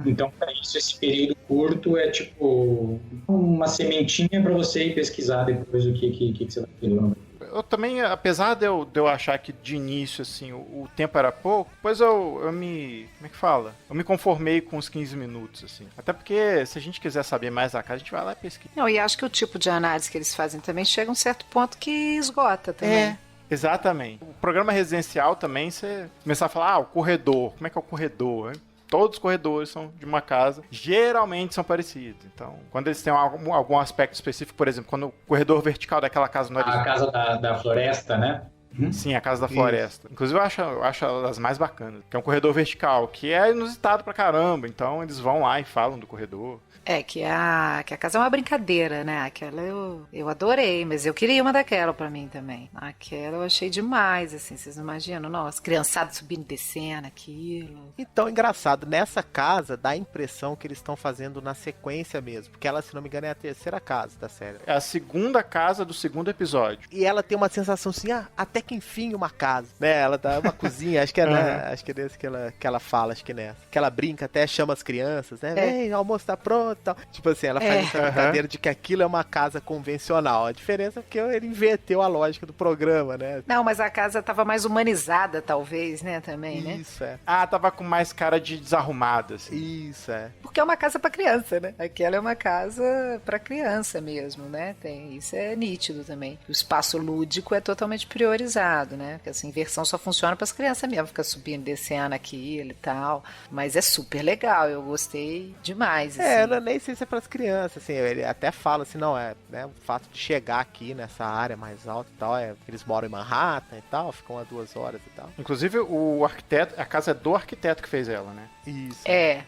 Então, para isso, esse período curto é tipo uma sementinha para você ir pesquisar depois o que você vai querer. Eu também, apesar de eu achar que de início, assim, o tempo era pouco, depois eu me... Como é que fala? Eu me conformei com os 15 minutos, assim. Até porque, se a gente quiser saber mais da casa, a gente vai lá e pesquisa. Não, e acho que o tipo de análise que eles fazem também chega a um certo ponto que esgota também. Exatamente. O programa residencial também, você começar a falar, o corredor, como é que é o corredor, hein? Todos os corredores são de uma casa, geralmente são parecidos. Então, quando eles têm algum aspecto específico, por exemplo, quando o corredor vertical daquela casa no horizonte... A casa da floresta, né? Sim, a casa da floresta. Inclusive, eu acho elas mais bacanas. Que é um corredor vertical, que é inusitado pra caramba. Então, eles vão lá e falam do corredor. Que a casa é uma brincadeira, né? Aquela eu adorei, mas eu queria uma daquela pra mim também. Aquela eu achei demais, assim, vocês não imaginam? Nossa, criançada subindo e descendo, aquilo. Então, engraçado, nessa casa dá a impressão que eles estão fazendo na sequência mesmo, porque ela, se não me engano, é a terceira casa da série. É a segunda casa do segundo episódio. E ela tem uma sensação assim, até que enfim uma casa, né? Ela dá uma cozinha, acho que é desse que ela fala, acho que é nessa. Que ela brinca, até chama as crianças, né? Vem, o almoço tá pronto. Tal. Tipo assim, ela faz essa brincadeira de que aquilo é uma casa convencional. A diferença é porque ele inverteu a lógica do programa, né? Não, mas a casa tava mais humanizada, talvez, né? Também, né? Isso, tava com mais cara de desarrumada, assim. Isso, Porque é uma casa pra criança, né? Aquela é uma casa pra criança mesmo, né? Isso é nítido também. O espaço lúdico é totalmente priorizado, né? Porque essa inversão só funciona pras crianças mesmo, ficar subindo, descendo aquilo e tal. Mas é super legal, eu gostei demais, assim. Nem sei se é para as crianças, assim, ele até fala assim, não, né, o fato de chegar aqui nessa área mais alta e tal, eles moram em Manhattan e tal, ficam a 2 horas e tal. Inclusive, o arquiteto, a casa é do arquiteto que fez ela, né? Isso.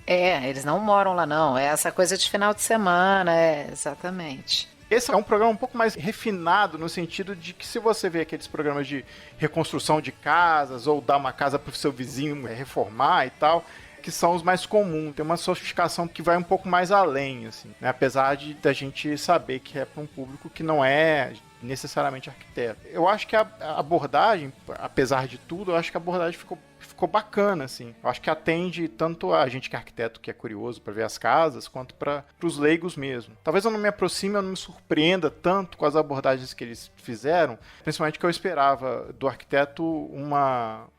Eles não moram lá não, é essa coisa de final de semana, exatamente. Esse é um programa um pouco mais refinado no sentido de que se você vê aqueles programas de reconstrução de casas ou dar uma casa para o seu vizinho reformar e tal, que são os mais comuns. Tem uma sofisticação que vai um pouco mais além, assim, né? Apesar da gente saber que é para um público que não é necessariamente arquiteto. Eu acho que a abordagem, apesar de tudo, eu acho que a abordagem ficou bacana, assim. Eu acho que atende tanto a gente que é arquiteto, que é curioso para ver as casas, quanto para os leigos mesmo. Talvez eu não me aproxime, eu não me surpreenda tanto com as abordagens que eles fizeram, principalmente que eu esperava do arquiteto uma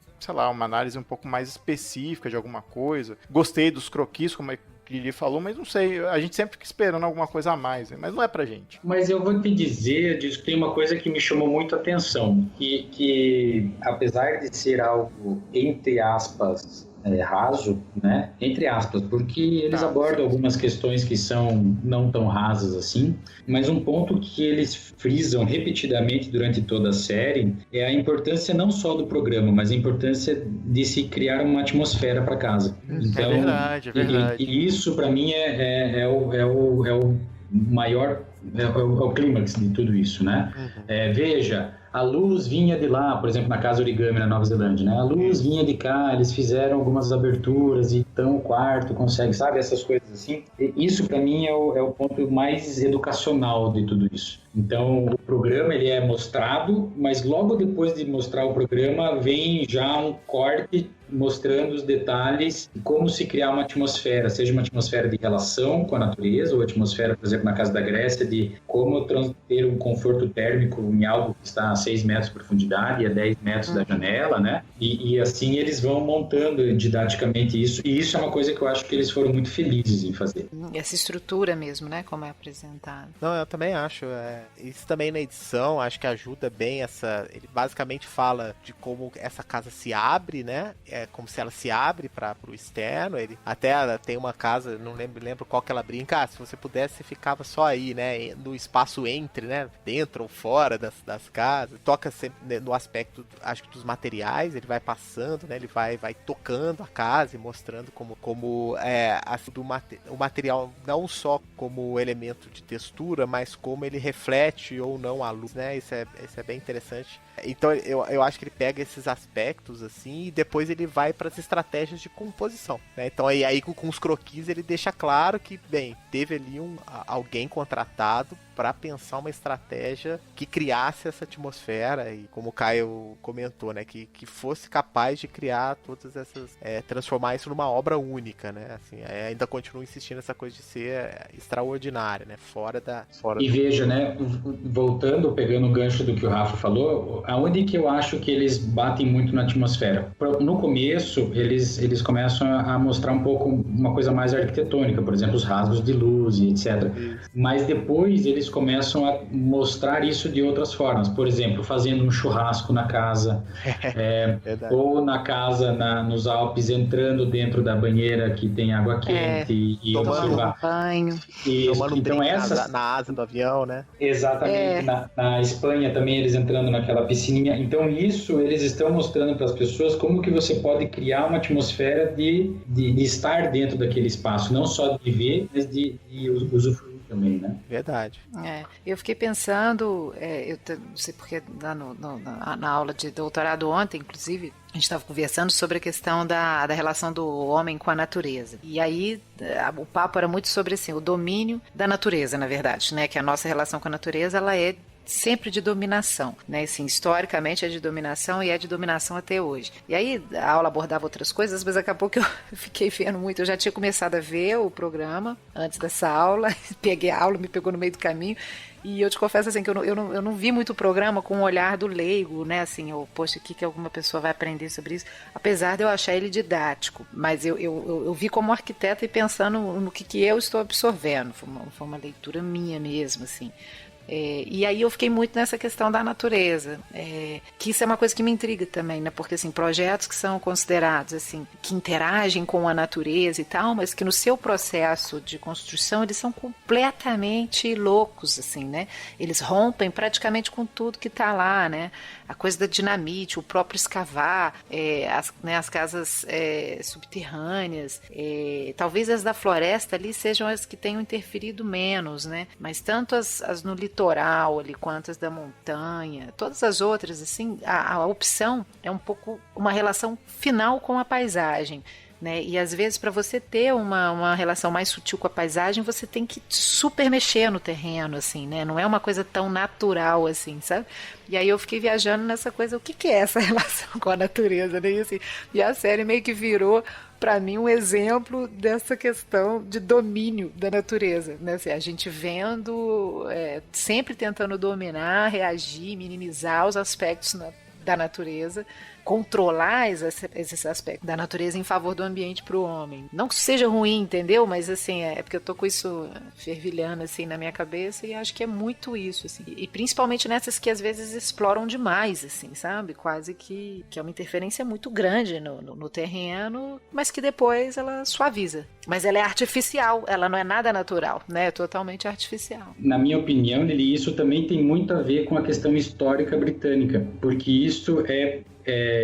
análise um pouco mais específica de alguma coisa. Gostei dos croquis, como ele falou, mas não sei, a gente sempre fica esperando alguma coisa a mais, né? Mas não é pra gente. Mas eu vou te dizer, diz que tem uma coisa que me chamou muito a atenção, que apesar de ser algo, entre aspas, raso, né? Entre aspas, porque eles abordam algumas questões que são não tão rasas assim, mas um ponto que eles frisam repetidamente durante toda a série é a importância não só do programa, mas a importância de se criar uma atmosfera para casa. Então, é verdade. E isso para mim é o maior, é o clímax de tudo isso, né? Veja, a luz vinha de lá, por exemplo, na Casa Origami, na Nova Zelândia, né? A luz vinha de cá, eles fizeram algumas aberturas e então o quarto consegue, sabe? Essas coisas assim. E isso, para mim, é o ponto mais educacional de tudo isso. Então, o programa ele é mostrado, mas logo depois de mostrar o programa, vem já um corte mostrando os detalhes de como se criar uma atmosfera, seja uma atmosfera de relação com a natureza, ou atmosfera, por exemplo, na Casa da Grécia, de como ter um conforto térmico em algo que está a 6 metros de profundidade e a 10 metros da janela, né? E assim eles vão montando didaticamente isso, e isso é uma coisa que eu acho que eles foram muito felizes em fazer. Essa estrutura mesmo, né? Como é apresentado. Não, eu também acho. Isso também na edição, acho que ajuda bem essa... Ele basicamente fala de como essa casa se abre, né? É como se ela se abre para o externo. Ele até ela tem uma casa, não lembro qual que ela brinca. Se você pudesse, você ficava só aí, né? No espaço entre, né? Dentro ou fora das casas. Toca sempre no aspecto, acho que dos materiais. Ele vai passando, né? Ele vai tocando a casa e mostrando como o material não só como elemento de textura, mas como ele reflete ou não a luz, né? Isso é bem interessante. Então eu acho que ele pega esses aspectos assim e depois ele vai para as estratégias de composição, né? Então aí com os croquis ele deixa claro que, bem, teve ali alguém contratado para pensar uma estratégia que criasse essa atmosfera e, como o Caio comentou, né, que fosse capaz de criar todas essas, transformar isso numa obra única, né? Assim, ainda continuo insistindo nessa coisa de ser extraordinária, né? Veja, né, voltando, pegando o gancho do que o Rafa falou, aonde que eu acho que eles batem muito na atmosfera? No começo, eles começam a mostrar um pouco uma coisa mais arquitetônica, por exemplo, os rasgos de luz e etc. Mas depois eles começam a mostrar isso de outras formas. Por exemplo, fazendo um churrasco na casa, ou na casa nos Alpes, entrando dentro da banheira que tem água quente e tomando um banho. Tomando então na asa do avião, né? Exatamente. Na Espanha também eles entrando naquela piscininha. Então isso eles estão mostrando para as pessoas como que você pode criar uma atmosfera de estar dentro daquele espaço, não só de ver, mas de usufruir também, né? Verdade. Eu fiquei pensando, eu não sei porque na aula de doutorado ontem, inclusive, a gente estava conversando sobre a questão da relação do homem com a natureza. E aí o papo era muito sobre assim, o domínio da natureza, na verdade, né? Que a nossa relação com a natureza ela é sempre de dominação, né? Assim, historicamente é de dominação e é de dominação até hoje. E aí a aula abordava outras coisas, mas acabou que eu fiquei vendo muito. Eu já tinha começado a ver o programa antes dessa aula, peguei a aula, me pegou no meio do caminho. E eu te confesso assim que eu não vi muito o programa com o olhar do leigo, né? Assim, poxa, o que alguma pessoa vai aprender sobre isso? Apesar de eu achar ele didático, mas eu vi como arquiteta e pensando no que eu estou absorvendo. Foi uma leitura minha mesmo, assim. E aí eu fiquei muito nessa questão da natureza, que isso é uma coisa que me intriga também, né? Porque assim, projetos que são considerados assim, que interagem com a natureza e tal, mas que no seu processo de construção eles são completamente loucos, assim, né? Eles rompem praticamente com tudo que está lá, né? A coisa da dinamite, o próprio escavar, as casas subterrâneas, talvez as da floresta ali sejam as que tenham interferido menos, né? Mas tanto as no litoral ali, quanto as da montanha, todas as outras, assim, a opção é um pouco uma relação final com a paisagem, né? E às vezes para você ter uma relação mais sutil com a paisagem, você tem que super mexer no terreno, assim, né? Não é uma coisa tão natural assim, sabe? E aí eu fiquei viajando nessa coisa, o que é essa relação com a natureza, né? E a série meio que virou para mim um exemplo dessa questão de domínio da natureza, né? Assim, a gente vendo, sempre tentando dominar, reagir, minimizar os aspectos da natureza, controlar esses aspectos da natureza em favor do ambiente para o homem. Não que isso seja ruim, entendeu? Mas assim, é porque eu tô com isso fervilhando assim na minha cabeça e acho que é muito isso, assim. E principalmente nessas que às vezes exploram demais, assim, sabe? Quase que é uma interferência muito grande no terreno, mas que depois ela suaviza. Mas ela é artificial, ela não é nada natural, né? É totalmente artificial. Na minha opinião, Lili, isso também tem muito a ver com a questão histórica britânica, porque isso é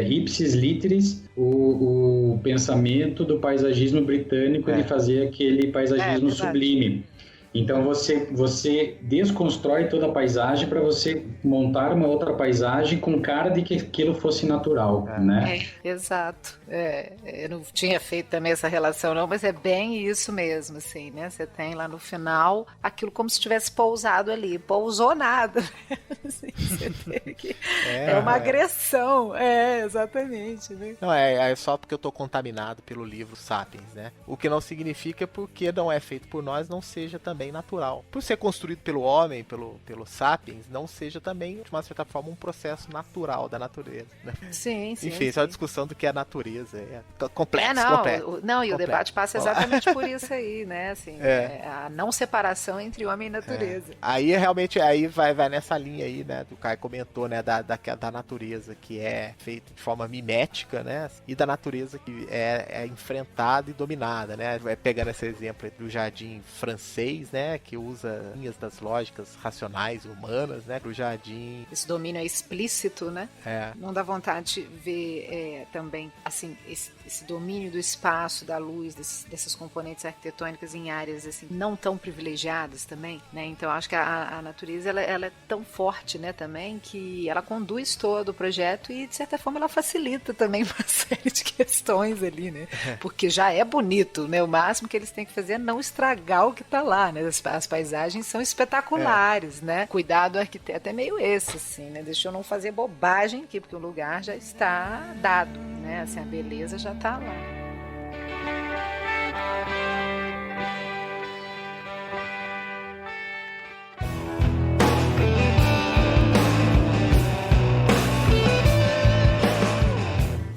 ipsis literis o pensamento do paisagismo britânico de fazer aquele paisagismo sublime. Então você desconstrói toda a paisagem para você montar uma outra paisagem com cara de que aquilo fosse natural, né? Exato. Eu não tinha feito também essa relação não, mas é bem isso mesmo, assim, né? Você tem lá no final aquilo como se tivesse pousado ali. Pousou nada. Assim, você tem que... é uma agressão. Exatamente. Né? Não, é só porque eu tô contaminado pelo livro Sapiens, né? O que não significa porque não é feito por nós, não seja também natural. Por ser construído pelo homem, pelo Sapiens, não seja também, de uma certa forma, um processo natural da natureza. Né? Sim. Enfim, isso é uma discussão do que é a natureza. É complexo, complexo. O debate passa exatamente por isso aí, né? Assim, a não separação entre homem e natureza. Aí realmente vai nessa linha aí, né? Do Caio comentou, né? Da natureza que é feita de forma mimética, né? E da natureza que é enfrentada e dominada, né? Pegando esse exemplo do jardim francês, né? Que usa linhas das lógicas racionais humanas, né? Pro jardim. Esse domínio é explícito, né? Não dá vontade de ver também, assim, esse domínio do espaço, da luz, dessas componentes arquitetônicas em áreas, assim, não tão privilegiadas também, né? Então, acho que a natureza, ela é tão forte, né, também, que ela conduz todo o projeto e, de certa forma, ela facilita também uma série de questões ali, né? Porque já é bonito, né? O máximo que eles têm que fazer é não estragar o que tá lá, né? As paisagens são espetaculares, né? Cuidado do arquiteto é meio esse, assim, né? Deixa eu não fazer bobagem aqui, porque o lugar já está dado, né? Assim, a beleza já tá lá.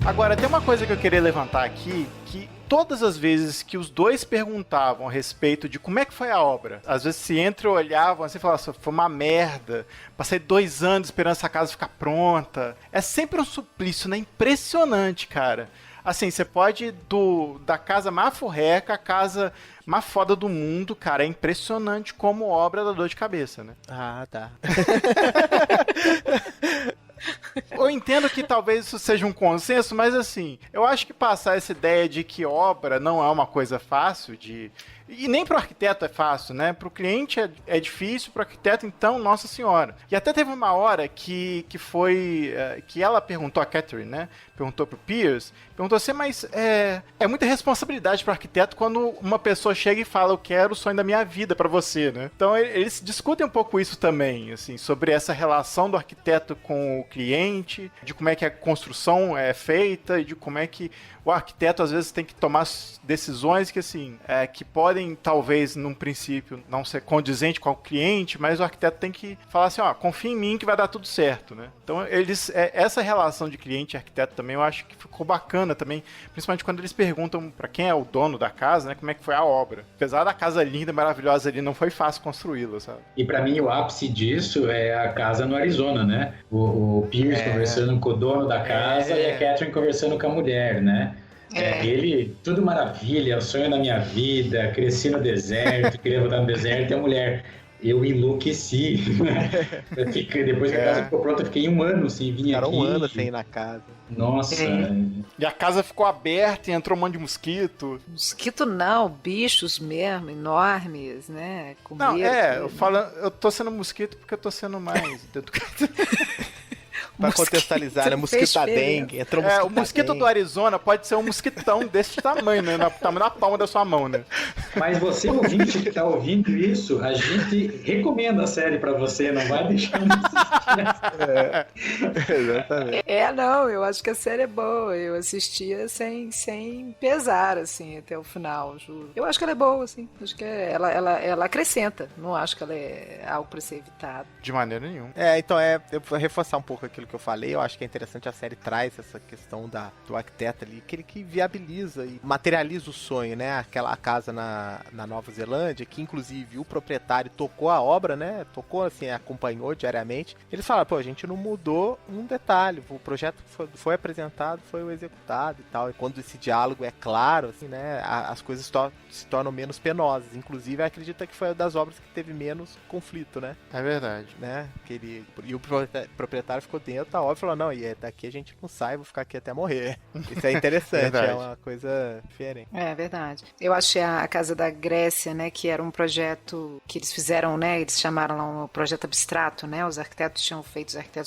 Agora, tem uma coisa que eu queria levantar aqui, que todas as vezes que os dois perguntavam a respeito de como é que foi a obra, às vezes se entre olhavam assim e falavam, foi uma merda, passei 2 anos esperando essa casa ficar pronta. É sempre um suplício, né? Impressionante, cara. Assim, você pode ir da casa mais furreca, a casa mais foda do mundo, cara. É impressionante como obra dá dor de cabeça, né? Ah, tá. Eu entendo que talvez isso seja um consenso, mas assim, eu acho que passar essa ideia de que obra não é uma coisa fácil de... E nem pro arquiteto é fácil, né? Pro cliente é difícil, pro arquiteto, então, nossa senhora. E até teve uma hora que foi... que ela perguntou, a Catherine, né? Perguntou pro Pierce, perguntou assim, mas é muita responsabilidade pro arquiteto quando uma pessoa chega e fala, eu quero o sonho da minha vida pra você, né? Então, eles discutem um pouco isso também, assim, sobre essa relação do arquiteto com o cliente, de como é que a construção é feita e de como é que o arquiteto, às vezes, tem que tomar decisões que, assim, que podem, talvez, num princípio, não ser condizente com o cliente, mas o arquiteto tem que falar assim, confia em mim que vai dar tudo certo, né? Então, essa relação de cliente e arquiteto também, eu acho que ficou bacana também, principalmente quando eles perguntam pra quem é o dono da casa, né, como é que foi a obra. Apesar da casa linda, maravilhosa ali, não foi fácil construí-la, sabe? E pra mim, o ápice disso é a casa no Arizona, né? O Pierce conversando com o dono da casa e a Catherine conversando com a mulher, né? Ele, tudo maravilha, é o sonho da minha vida, cresci no deserto, queria voltar no deserto, e a mulher, eu enlouqueci. Depois que a casa ficou pronta, eu fiquei 1 ano sem vir aqui. Era 1 ano sem ir na casa. Nossa. E a casa ficou aberta e entrou um monto de mosquito. Mosquito não, bichos mesmo, enormes, né? Não, eu tô sendo mosquito porque eu tô sendo mais educado. Pra contextualizar, né? Mosquito da dengue. O mosquito do Arizona pode ser um mosquitão desse tamanho, né? Na palma da sua mão, né? Mas você, ouvinte que tá ouvindo isso, a gente recomenda a série pra você, não vai deixar de assistir. Exatamente. Não, eu acho que a série é boa. Eu assistia sem pesar, assim, até o final, juro. Eu acho que ela é boa, assim. Acho que ela acrescenta. Não acho que ela é algo pra ser evitado. De maneira nenhuma. Então, eu vou reforçar um pouco aquilo que eu falei. Eu acho que é interessante, a série traz essa questão do arquiteto ali, que ele que viabiliza e materializa o sonho, né? A casa na Nova Zelândia, que inclusive o proprietário tocou a obra, né? Tocou, assim, acompanhou diariamente. Eles falaram, pô, a gente não mudou um detalhe. O projeto foi apresentado, foi executado e tal. E quando esse diálogo é claro, assim, né? As coisas se tornam menos penosas. Inclusive, acredita que foi uma das obras que teve menos conflito, né? É verdade. Né? E o proprietário ficou dentro assim, eu tava óbvio, falou, não, e daqui a gente não sai, vou ficar aqui até morrer. Isso é interessante, é uma coisa diferente. É verdade. Eu achei a Casa da Grécia, né, que era um projeto que eles fizeram, né, eles chamaram lá um projeto abstrato, né, os arquitetos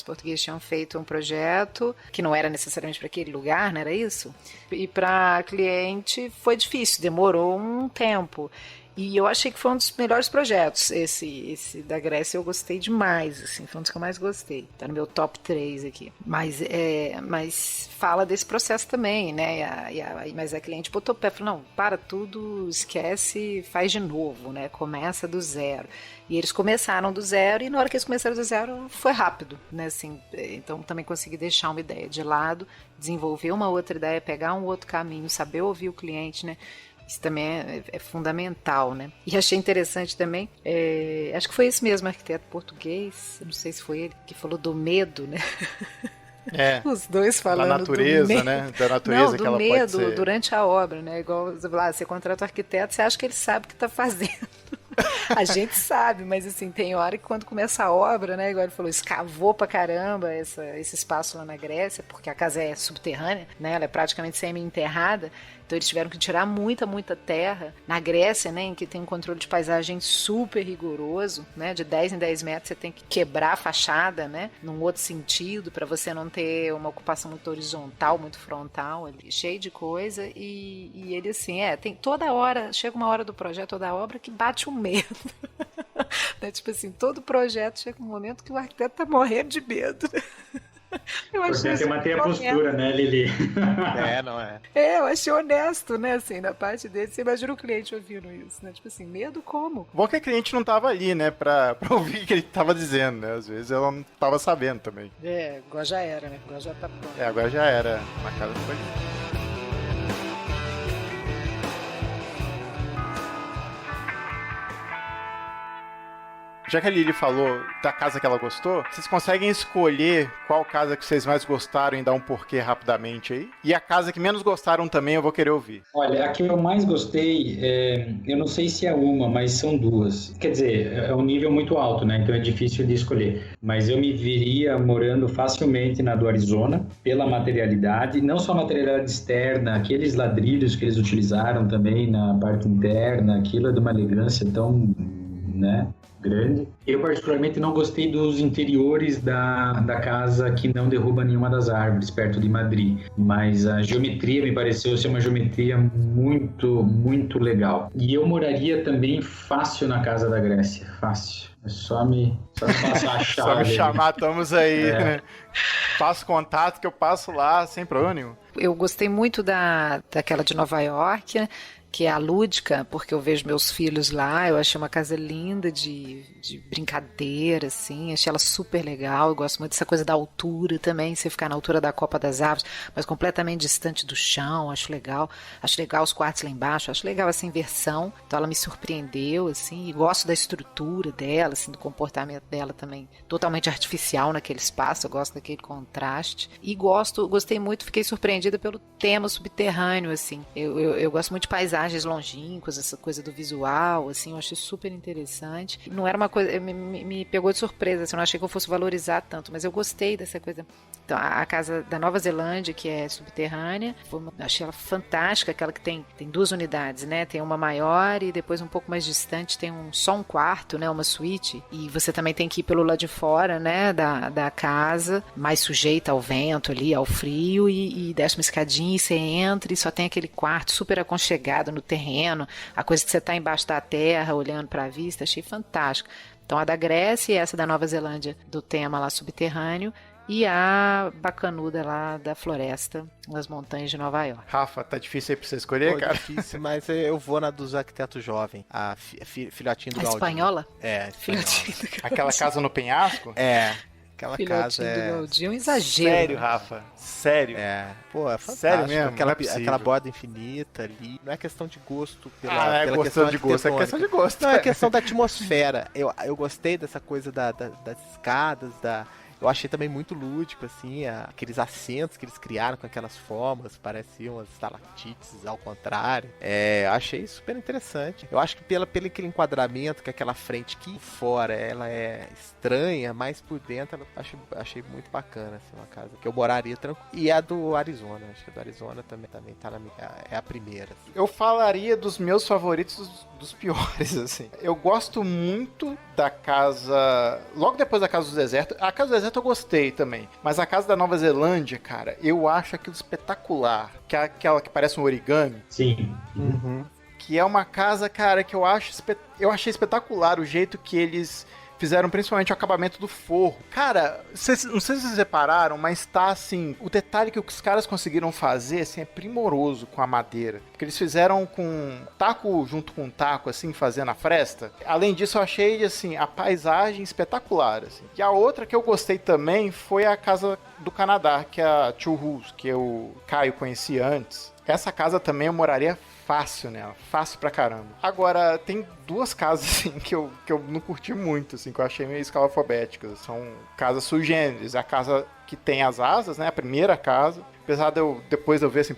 portugueses tinham feito um projeto que não era necessariamente para aquele lugar, não era isso? E para cliente foi difícil, demorou um tempo. E eu achei que foi um dos melhores projetos, esse da Grécia, eu gostei demais, assim, foi um dos que eu mais gostei. Tá no meu top 3 aqui. Mas fala desse processo também, né? Mas a cliente botou o pé, falou, não, para tudo, esquece, faz de novo, né? Começa do zero. E eles começaram do zero, e na hora que eles começaram do zero, foi rápido, né? Assim, então também consegui deixar uma ideia de lado, desenvolver uma outra ideia, pegar um outro caminho, saber ouvir o cliente, né? Isso também é fundamental, né? E achei interessante também, acho que foi esse mesmo arquiteto português, não sei se foi ele, que falou do medo, né? Os dois falando da natureza, do medo, né? Da natureza não, do que ela medo pode ser. durante a obra, né? Igual lá, você contrata o arquiteto, você acha que ele sabe o que está fazendo. A gente sabe, mas assim, tem hora que quando começa a obra, né, igual ele falou, escavou pra caramba esse espaço lá na Grécia, porque a casa é subterrânea, né, ela é praticamente semi-enterrada, então eles tiveram que tirar muita terra. Na Grécia, né, em que tem um controle de paisagem super rigoroso, né, de 10 em 10 metros você tem que quebrar a fachada, né, num outro sentido, para você não ter uma ocupação muito horizontal, muito frontal, ali, cheio de coisa, e ele assim, tem toda hora, chega uma hora do projeto, toda obra que bate um medo. Né? Tipo assim, todo projeto chega um momento que o arquiteto tá morrendo de medo. Eu Você tem que manter a postura, né, Lili? Não é? Eu achei honesto, né, assim, na parte dele. Você imagina o cliente ouvindo isso, né? Tipo assim, medo como? Bom que a cliente não tava ali, né, pra ouvir o que ele tava dizendo, né? Às vezes ela não tava sabendo também. Agora já era, né? Agora já tá pronto. Agora já era. Na casa foi. Já que a Lili falou da casa que ela gostou, vocês conseguem escolher qual casa que vocês mais gostaram e dar um porquê rapidamente aí? E a casa que menos gostaram também eu vou querer ouvir. Olha, a que eu mais gostei, eu não sei se é uma, mas são duas. Quer dizer, é um nível muito alto, né? Então é difícil de escolher. Mas eu me viria morando facilmente na do Arizona, pela materialidade, não só a materialidade externa, aqueles ladrilhos que eles utilizaram também na parte interna, aquilo é de uma elegância tão, né, grande. Eu particularmente não gostei dos interiores da casa que não derruba nenhuma das árvores, perto de Madrid, mas a geometria me pareceu ser uma geometria muito legal. E eu moraria também fácil na Casa da Grécia, fácil. É só me passar a chave. Só me chamar, estamos aí, né? Passo contato que eu passo lá sem problema nenhum. Eu gostei muito daquela de Nova York, né? Que é a Lúdica, porque eu vejo meus filhos lá, eu achei uma casa linda de brincadeira, assim, achei ela super legal, eu gosto muito dessa coisa da altura também, você ficar na altura da copa das árvores, mas completamente distante do chão, acho legal os quartos lá embaixo, acho legal essa inversão, então ela me surpreendeu, assim, e gosto da estrutura dela, assim, do comportamento dela também, totalmente artificial naquele espaço, eu gosto daquele contraste, e gostei muito, fiquei surpreendida pelo tema subterrâneo, assim, eu gosto muito de paisagens longínquas, essa coisa do visual, assim, eu achei super interessante. Não era uma coisa, me pegou de surpresa, assim, eu não achei que eu fosse valorizar tanto, mas eu gostei dessa coisa. Então, a casa da Nova Zelândia, que é subterrânea, achei ela fantástica, aquela que tem duas unidades, né? Tem uma maior e depois um pouco mais distante tem só um quarto, né? Uma suíte. E você também tem que ir pelo lado de fora, né? Da casa, mais sujeita ao vento ali, ao frio, e desce uma escadinha e você entra e só tem aquele quarto super aconchegado no terreno, a coisa que você está embaixo da terra, olhando para a vista, achei fantástico. Então a da Grécia e essa da Nova Zelândia, do tema lá subterrâneo, e a bacanuda lá da floresta, nas montanhas de Nova York. Rafa, tá difícil aí pra você escolher, cara? Difícil, mas eu vou na dos arquitetos jovens, a filhotinho do A Gaudí. Espanhola? Filhotinho do Gaudí. Aquela casa no penhasco? Aquela Filhotinho casa do Gaudí é um exagero. Sério, Rafa? Sério? Pô, é fantástico. Sério mesmo? Aquela borda infinita ali. Não é questão de gosto pela questão de gosto, é questão de gosto. Não, é questão da atmosfera. Eu gostei dessa coisa das escadas, Eu achei também muito lúdico, assim, aqueles assentos que eles criaram com aquelas formas, pareciam as estalactites ao contrário. Achei super interessante. Eu acho que pelo aquele enquadramento, que aquela frente aqui fora, ela é estranha, mas por dentro eu achei muito bacana, assim, uma casa que eu moraria tranquilo. E a do Arizona, acho que a do Arizona também tá é a primeira. Assim. Eu falaria dos meus favoritos dos piores, assim. Eu gosto muito da casa... Logo depois da Casa do Deserto. A Casa do Deserto eu gostei também. Mas a Casa da Nova Zelândia, cara, eu acho aquilo espetacular. Que é aquela que parece um origami. Sim. Uhum. Que é uma casa, cara, que eu achei espetacular o jeito que eles fizeram, principalmente o acabamento do forro. Cara, não sei se vocês repararam, mas tá assim, o detalhe que os caras conseguiram fazer, assim, é primoroso com a madeira. Porque eles fizeram com taco junto com taco, assim, fazendo a fresta. Além disso, eu achei, assim, a paisagem espetacular, assim. E a outra que eu gostei também foi a casa do Canadá, que é a Churros, que o Caio conhecia antes. Essa casa também eu moraria fácil nela, fácil pra caramba. Agora, tem duas casas, assim, que eu não curti muito, assim, que eu achei meio escalafobéticas. São casas sui generis. A casa que tem as asas, né, a primeira casa. Apesar de depois eu ver assim,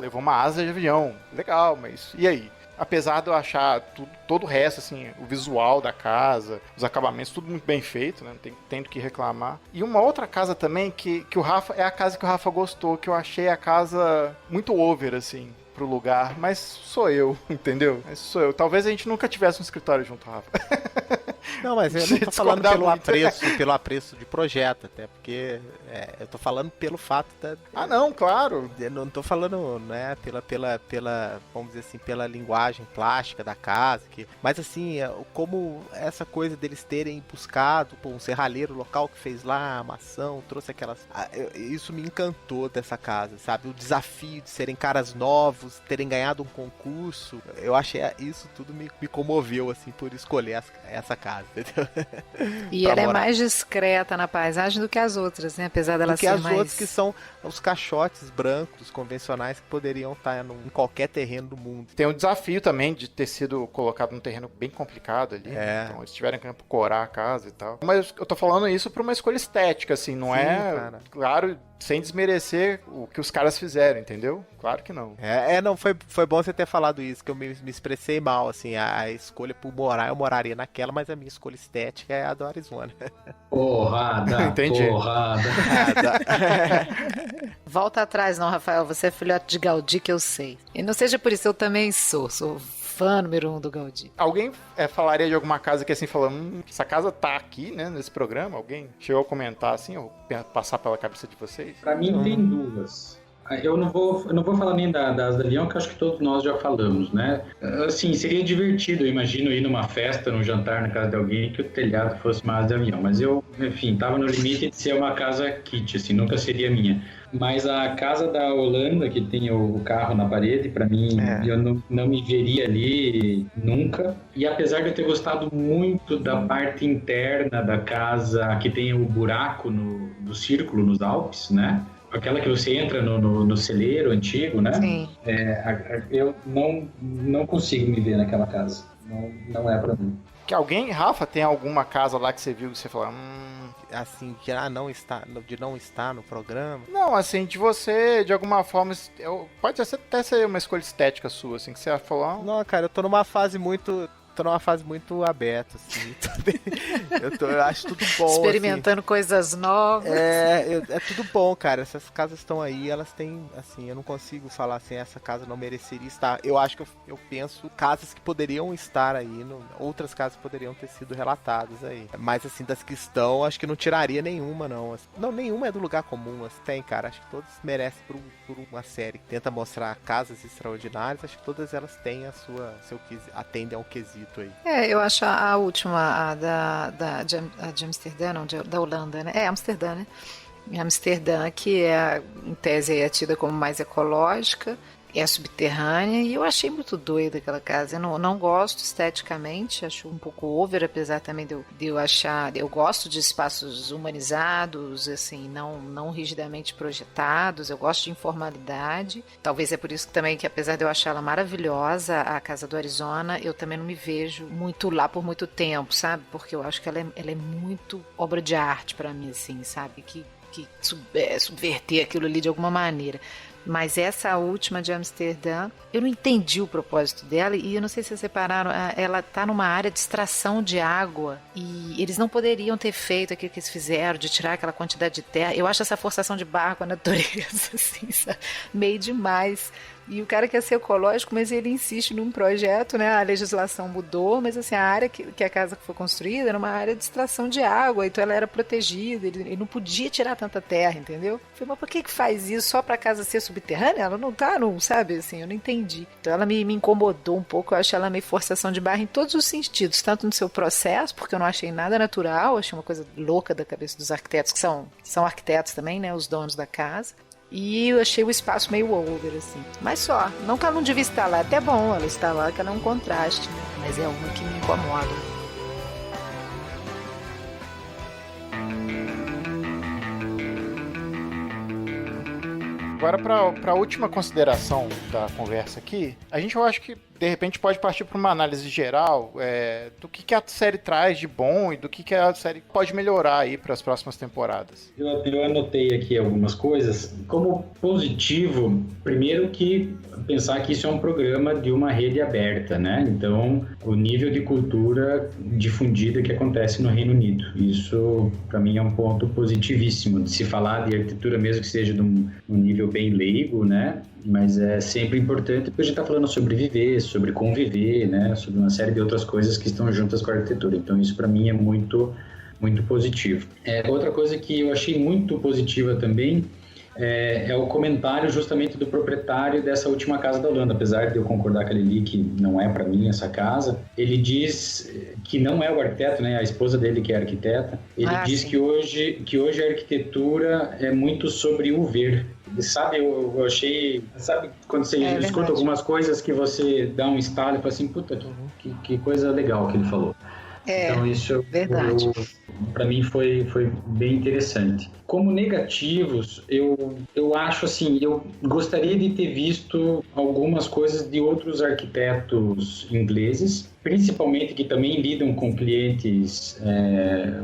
levou uma asa de avião. Legal, mas e aí? Apesar de eu achar todo o resto, assim, o visual da casa, os acabamentos, tudo muito bem feito, né? Não tem do que reclamar. E uma outra casa também que o Rafa, é a casa que o Rafa gostou, que eu achei a casa muito over, assim, pro lugar, mas sou eu, entendeu? Mas sou eu. Talvez a gente nunca tivesse um escritório junto, Rafa. Não, mas eu não tô falando pelo apreço de projeto, até porque eu tô falando pelo fato da... Ah, não, claro. Eu não tô falando, né, pela, vamos dizer assim, pela linguagem plástica da casa, mas assim, como essa coisa deles terem buscado um serralheiro local que fez lá a armação, trouxe aquelas... Isso me encantou dessa casa, sabe? O desafio de serem caras novos, terem ganhado um concurso, eu achei isso tudo me comoveu, assim, por escolher essa casa, entendeu? E ela é mais discreta na paisagem do que as outras, né? Apesar dela ser mais... as outras que são os caixotes brancos convencionais que poderiam estar em qualquer terreno do mundo. Tem um desafio também de ter sido colocado num terreno bem complicado ali. Então eles tiveram que corar a casa e tal. Mas eu tô falando isso por uma escolha estética, assim, não cara. Claro, sem desmerecer o que os caras fizeram, entendeu? Claro que não. Não, foi bom você ter falado isso, que eu me expressei mal, assim, a escolha por morar, eu moraria naquela, mas a minha escolha estética é a do Arizona. Porrada, entendi. Porrada. Volta atrás não, Rafael, você é filhote de Gaudí, que eu sei. E não seja por isso, eu também sou fã número 1 do Gaudí. Alguém falaria de alguma casa que assim, falando, essa casa tá aqui, né, nesse programa? Alguém chegou a comentar assim, ou passar pela cabeça de vocês? Pra mim tem duas. Eu não vou falar nem das da avião, que acho que todos nós já falamos, né? Assim, seria divertido, eu imagino, ir numa festa, num jantar na casa de alguém, que o telhado fosse uma asa de avião. Mas eu, enfim, tava no limite de ser uma casa kit, assim, nunca seria minha. Mas a casa da Holanda, que tem o carro na parede, pra mim, eu não me veria ali nunca. E apesar de eu ter gostado muito da parte interna da casa, que tem o buraco do círculo nos Alpes, né? Aquela que você entra no celeiro antigo, né? Sim. Eu não consigo me ver naquela casa. Não é pra mim. Que alguém, Rafa, tem alguma casa lá que você viu que você falou, assim, de não estar no programa? Não, assim, de você, de alguma forma, pode até ser uma escolha estética sua, assim, que você falou. Não, cara, eu tô numa fase muito aberta, assim. Eu acho tudo bom. Experimentando assim. Coisas novas. É tudo bom, cara. Essas casas estão aí, elas têm, assim, eu não consigo falar assim, essa casa não mereceria estar. Eu acho que eu penso casas que poderiam estar aí, outras casas poderiam ter sido relatadas aí. Mas, assim, das que estão, acho que não tiraria nenhuma, não. Assim, não, nenhuma é do lugar comum, assim, tem, cara. Acho que todas merecem por uma série que tenta mostrar casas extraordinárias. Acho que todas elas têm atendem ao quesito aí. Eu acho a última, de Amsterdã, não, da Holanda, né? Amsterdã, né? Amsterdã, que em tese é tida como mais ecológica é subterrânea, e eu achei muito doida aquela casa. Eu não gosto esteticamente, acho um pouco over, apesar também de eu achar... Eu gosto de espaços humanizados, assim, não rigidamente projetados, eu gosto de informalidade. Talvez é por isso que também, que apesar de eu achar ela maravilhosa, a casa do Arizona, eu também não me vejo muito lá por muito tempo, sabe? Porque eu acho que ela é muito obra de arte pra mim, assim, sabe? Que subverter aquilo ali de alguma maneira. Mas essa última de Amsterdã, eu não entendi o propósito dela, e eu não sei se vocês separaram, ela tá numa área de extração de água, e eles não poderiam ter feito aquilo que eles fizeram, de tirar aquela quantidade de terra. Eu acho essa forçação de barra com a natureza, assim, sabe? Meio demais. E o cara quer ser ecológico, mas ele insiste num projeto, né? A legislação mudou, mas assim, a área que a casa foi construída era uma área de extração de água, então ela era protegida, ele não podia tirar tanta terra, entendeu? Eu falei, mas por que faz isso só pra casa ser subterrânea? Ela não tá, não, sabe? Assim, eu não entendi. Então ela me incomodou um pouco, eu acho ela meio forçação de barra em todos os sentidos, tanto no seu processo, porque eu não achei nada natural, achei uma coisa louca da cabeça dos arquitetos, que são arquitetos também, né? Os donos da casa. E eu achei o espaço meio over, assim. Mas só, não que ela não devia estar lá, é até bom ela estar lá, que ela é um contraste, né? Mas é uma que me incomoda. Agora, para a última consideração da conversa aqui, eu acho que de repente pode partir para uma análise geral do que a série traz de bom e do que a série pode melhorar aí para as próximas temporadas. Eu anotei aqui algumas coisas. Como positivo, primeiro que pensar que isso é um programa de uma rede aberta, né? Então, o nível de cultura difundida que acontece no Reino Unido. Isso, para mim, é um ponto positivíssimo de se falar de arquitetura, mesmo que seja de um nível bem leigo, né? Mas é sempre importante, porque a gente está falando sobre viver, sobre conviver, né? Sobre uma série de outras coisas que estão juntas com a arquitetura. Então, isso para mim é muito, muito positivo. Outra coisa que eu achei muito positiva também é o comentário justamente do proprietário dessa última casa da Holanda. Apesar de eu concordar com ele que não é para mim essa casa, ele diz que não é o arquiteto, né? A esposa dele que é arquiteta. Ele diz que hoje a arquitetura é muito sobre o ver. Sabe, eu achei... Sabe quando você escuta algumas coisas que você dá um estalo e fala assim, puta, que coisa legal que ele falou. Então isso, para mim, foi bem interessante. Como negativos, eu acho assim, eu gostaria de ter visto algumas coisas de outros arquitetos ingleses, principalmente que também lidam com clientes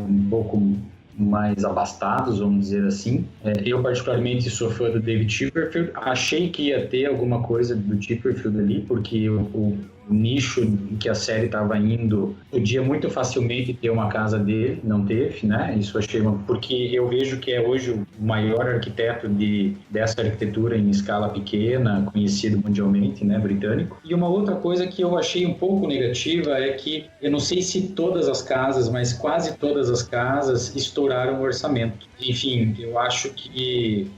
um pouco mais abastados, vamos dizer assim. Eu particularmente sou fã do David Chipperfield, achei que ia ter alguma coisa do Chipperfield ali, porque o nicho em que a série estava indo podia muito facilmente ter uma casa dele, não teve, né? Isso achei porque eu vejo que é hoje o maior arquiteto dessa arquitetura em escala pequena, conhecido mundialmente, né, britânico. E uma outra coisa que eu achei um pouco negativa é que eu não sei se todas as casas, mas quase todas as casas estouraram o orçamento. Enfim, eu acho que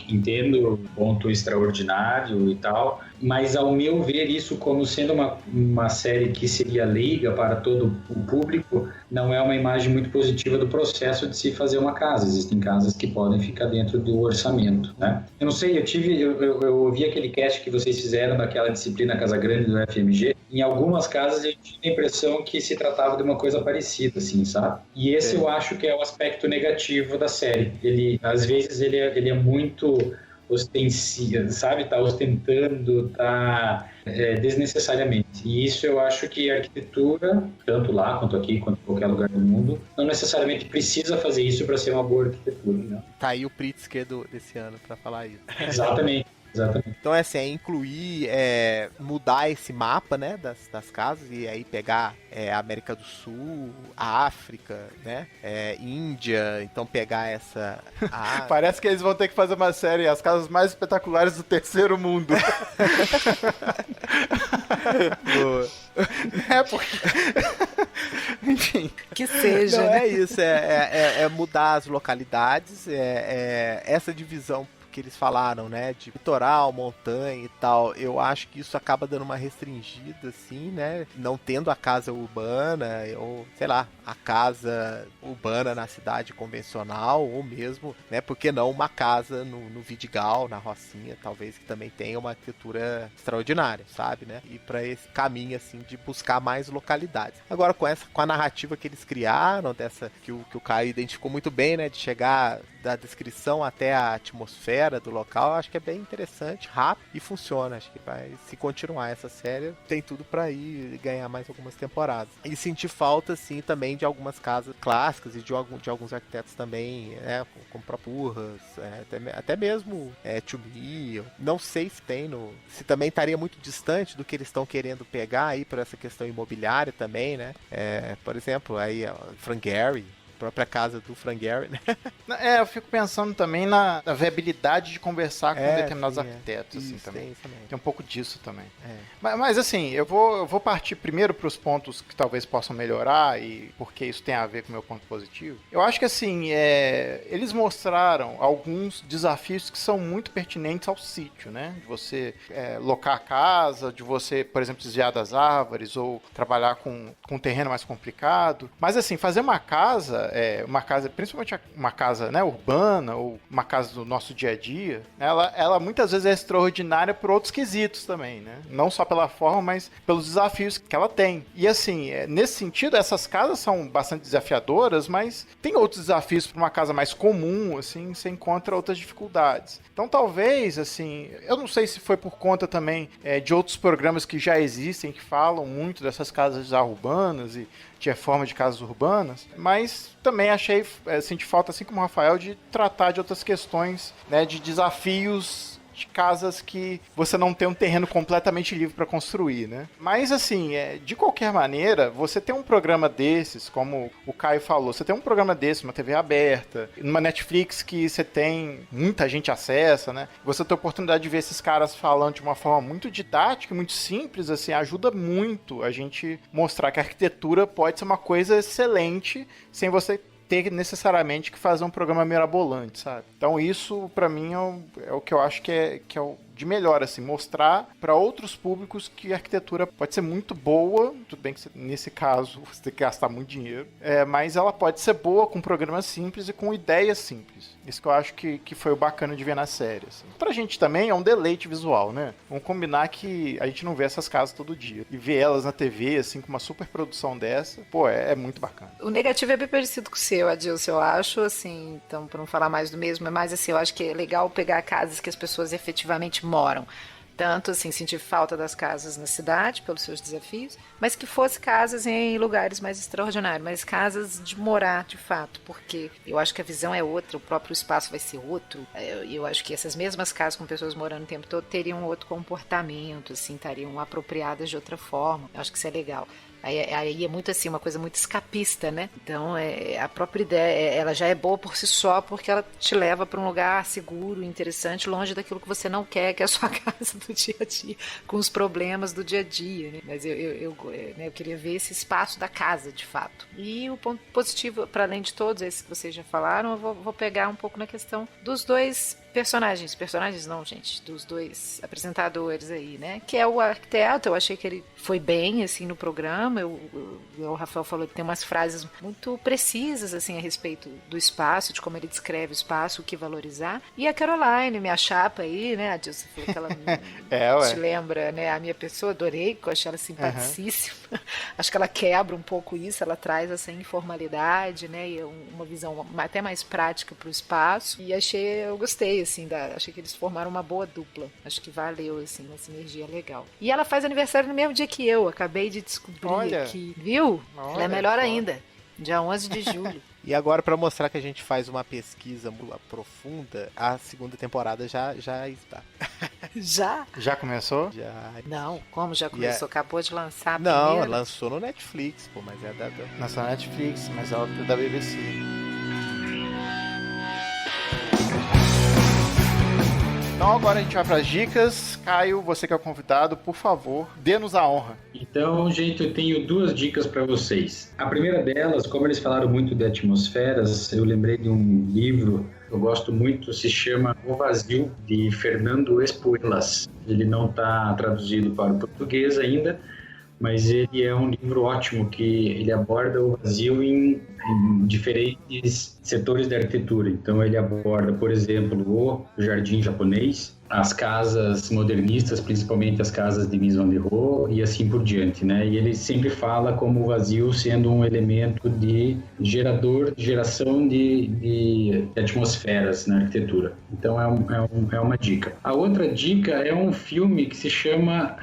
entendo o ponto extraordinário e tal, mas ao meu ver isso como sendo uma série que seria leiga para todo o público, não é uma imagem muito positiva do processo de se fazer uma casa. Existem casas que podem ficar dentro do orçamento, né? Eu não sei, eu ouvi aquele cast que vocês fizeram daquela disciplina Casa Grande do FMG. Em algumas casas eu tive a impressão que se tratava de uma coisa parecida, assim, sabe? E esse eu acho que é o aspecto negativo da série. Às vezes ele é muito ostensivo, sabe? Tá ostentando, desnecessariamente. E isso eu acho que a arquitetura, tanto lá quanto aqui, quanto em qualquer lugar do mundo, não necessariamente precisa fazer isso para ser uma boa arquitetura, né? Tá aí o Pritzker desse ano para falar isso. Exatamente. Então, assim, incluir, mudar esse mapa, né, das casas, e aí pegar a América do Sul, a África, né, Índia, então pegar essa... Parece que eles vão ter que fazer uma série, as casas mais espetaculares do terceiro mundo. Boa. Porque... Enfim. Que seja, não, né? é isso, mudar as localidades, essa divisão que eles falaram, né, de litoral, montanha e tal, eu acho que isso acaba dando uma restringida, assim, né, não tendo a casa urbana, ou, sei lá, a casa urbana na cidade convencional, ou mesmo, né, por que não uma casa no Vidigal, na Rocinha, talvez, que também tenha uma arquitetura extraordinária, sabe, né, e para esse caminho, assim, de buscar mais localidades. Agora, com a narrativa que eles criaram, dessa, que o Caio identificou muito bem, né, de chegar da descrição até a atmosfera do local, acho que é bem interessante, rápido e funciona. Acho que vai, se continuar essa série, tem tudo pra ir ganhar mais algumas temporadas. E sentir falta, sim, também de algumas casas clássicas e de alguns arquitetos também, como próprio Urras, até mesmo To Me. Não sei se tem se também estaria muito distante do que eles estão querendo pegar aí por essa questão imobiliária também, né? Por exemplo, aí Frank Gehry, própria casa do Frank Gehry, né? Eu fico pensando também na viabilidade de conversar com determinados arquitetos, assim, isso, também. também. Tem um pouco disso também. Mas assim, eu vou partir primeiro para os pontos que talvez possam melhorar e porque isso tem a ver com o meu ponto positivo. Eu acho que assim, eles mostraram alguns desafios que são muito pertinentes ao sítio, né? De você locar a casa, de você, por exemplo, desviar das árvores ou trabalhar com um terreno mais complicado. Mas assim, fazer uma casa, principalmente uma casa, né, urbana ou uma casa do nosso dia a dia, ela muitas vezes é extraordinária por outros quesitos também, né? Não só pela forma, mas pelos desafios que ela tem. E assim, nesse sentido, essas casas são bastante desafiadoras, mas tem outros desafios para uma casa mais comum, assim, você encontra outras dificuldades. Então talvez, assim, eu não sei se foi por conta também de outros programas que já existem, que falam muito dessas casas urbanas e de reforma de casas urbanas, mas também senti falta, assim como o Rafael, de tratar de outras questões, né, de desafios de casas que você não tem um terreno completamente livre para construir, né? Mas assim, de qualquer maneira, você tem um programa desses, como o Caio falou, você tem um programa desse, uma TV aberta, numa Netflix que você tem, muita gente acessa, né? Você tem a oportunidade de ver esses caras falando de uma forma muito didática, muito simples, assim, ajuda muito a gente mostrar que a arquitetura pode ser uma coisa excelente sem você ter necessariamente que fazer um programa mirabolante, sabe? Então isso, pra mim, é o que eu acho que é o de melhor, assim, mostrar para outros públicos que a arquitetura pode ser muito boa, tudo bem que nesse caso você tem que gastar muito dinheiro, mas ela pode ser boa com programas simples e com ideias simples. Isso que eu acho que foi o bacana de ver na série. Assim. Pra gente também é um deleite visual, né? Vamos combinar que a gente não vê essas casas todo dia. E ver elas na TV, assim, com uma super produção dessa, é muito bacana. O negativo é bem parecido com o seu, Adilson, eu acho, assim, então, pra não falar mais do mesmo, é mais assim, eu acho que é legal pegar casas que as pessoas efetivamente moram. Tanto, assim, sentir falta das casas na cidade, pelos seus desafios, mas que fosse casas em lugares mais extraordinários, mas casas de morar, de fato, porque eu acho que a visão é outra, o próprio espaço vai ser outro. Eu acho que essas mesmas casas com pessoas morando o tempo todo teriam outro comportamento, assim, estariam apropriadas de outra forma. Eu acho que isso é legal. Aí é muito assim, uma coisa muito escapista, né? Então, a própria ideia, ela já é boa por si só, porque ela te leva para um lugar seguro, interessante, longe daquilo que você não quer, que é a sua casa do dia a dia, com os problemas do dia a dia, né? Mas eu queria ver esse espaço da casa, de fato. E o ponto positivo, para além de todos esses que vocês já falaram, eu vou pegar um pouco na questão dos dois personagens não, gente, dos dois apresentadores aí, né? Que é o arquiteto, eu achei que ele foi bem, assim, no programa. O Rafael falou que tem umas frases muito precisas, assim, a respeito do espaço, de como ele descreve o espaço, o que valorizar. E a Caroline, minha chapa aí, né? A Dilson falou que ela te lembra, né? A minha pessoa, adorei, que eu achei ela simpaticíssima. Acho que ela quebra um pouco isso, ela traz essa informalidade, né? E uma visão até mais prática para o espaço. E eu gostei, assim, achei que eles formaram uma boa dupla. Acho que valeu, assim, uma sinergia legal. E ela faz aniversário no mesmo dia que eu, acabei de descobrir aqui. Viu? Ela é melhor ainda. Dia 11 de julho. E agora, para mostrar que a gente faz uma pesquisa profunda, a segunda temporada já está. Já? Já começou? Já. Não, como já começou? Acabou de lançar a Não, primeira? lançou no Netflix, pô, mas é da... Lançou na Netflix, mas é da BBC. Então agora a gente vai para as dicas. Caio, você que é o convidado, por favor, dê-nos a honra. Então, gente, eu tenho 2 dicas para vocês. A primeira delas, como eles falaram muito de atmosferas, eu lembrei de um livro eu gosto muito, se chama O Vazio, de Fernando Espuelas. Ele não está traduzido para o português ainda, mas ele é um livro ótimo que ele aborda o vazio em diferentes setores da arquitetura. Então ele aborda, por exemplo, o jardim japonês, as casas modernistas, principalmente as casas de Mies van der Rohe e assim por diante, né? E ele sempre fala como o vazio sendo um elemento de geração de atmosferas na arquitetura. Então é uma dica. A outra dica é um filme que se chama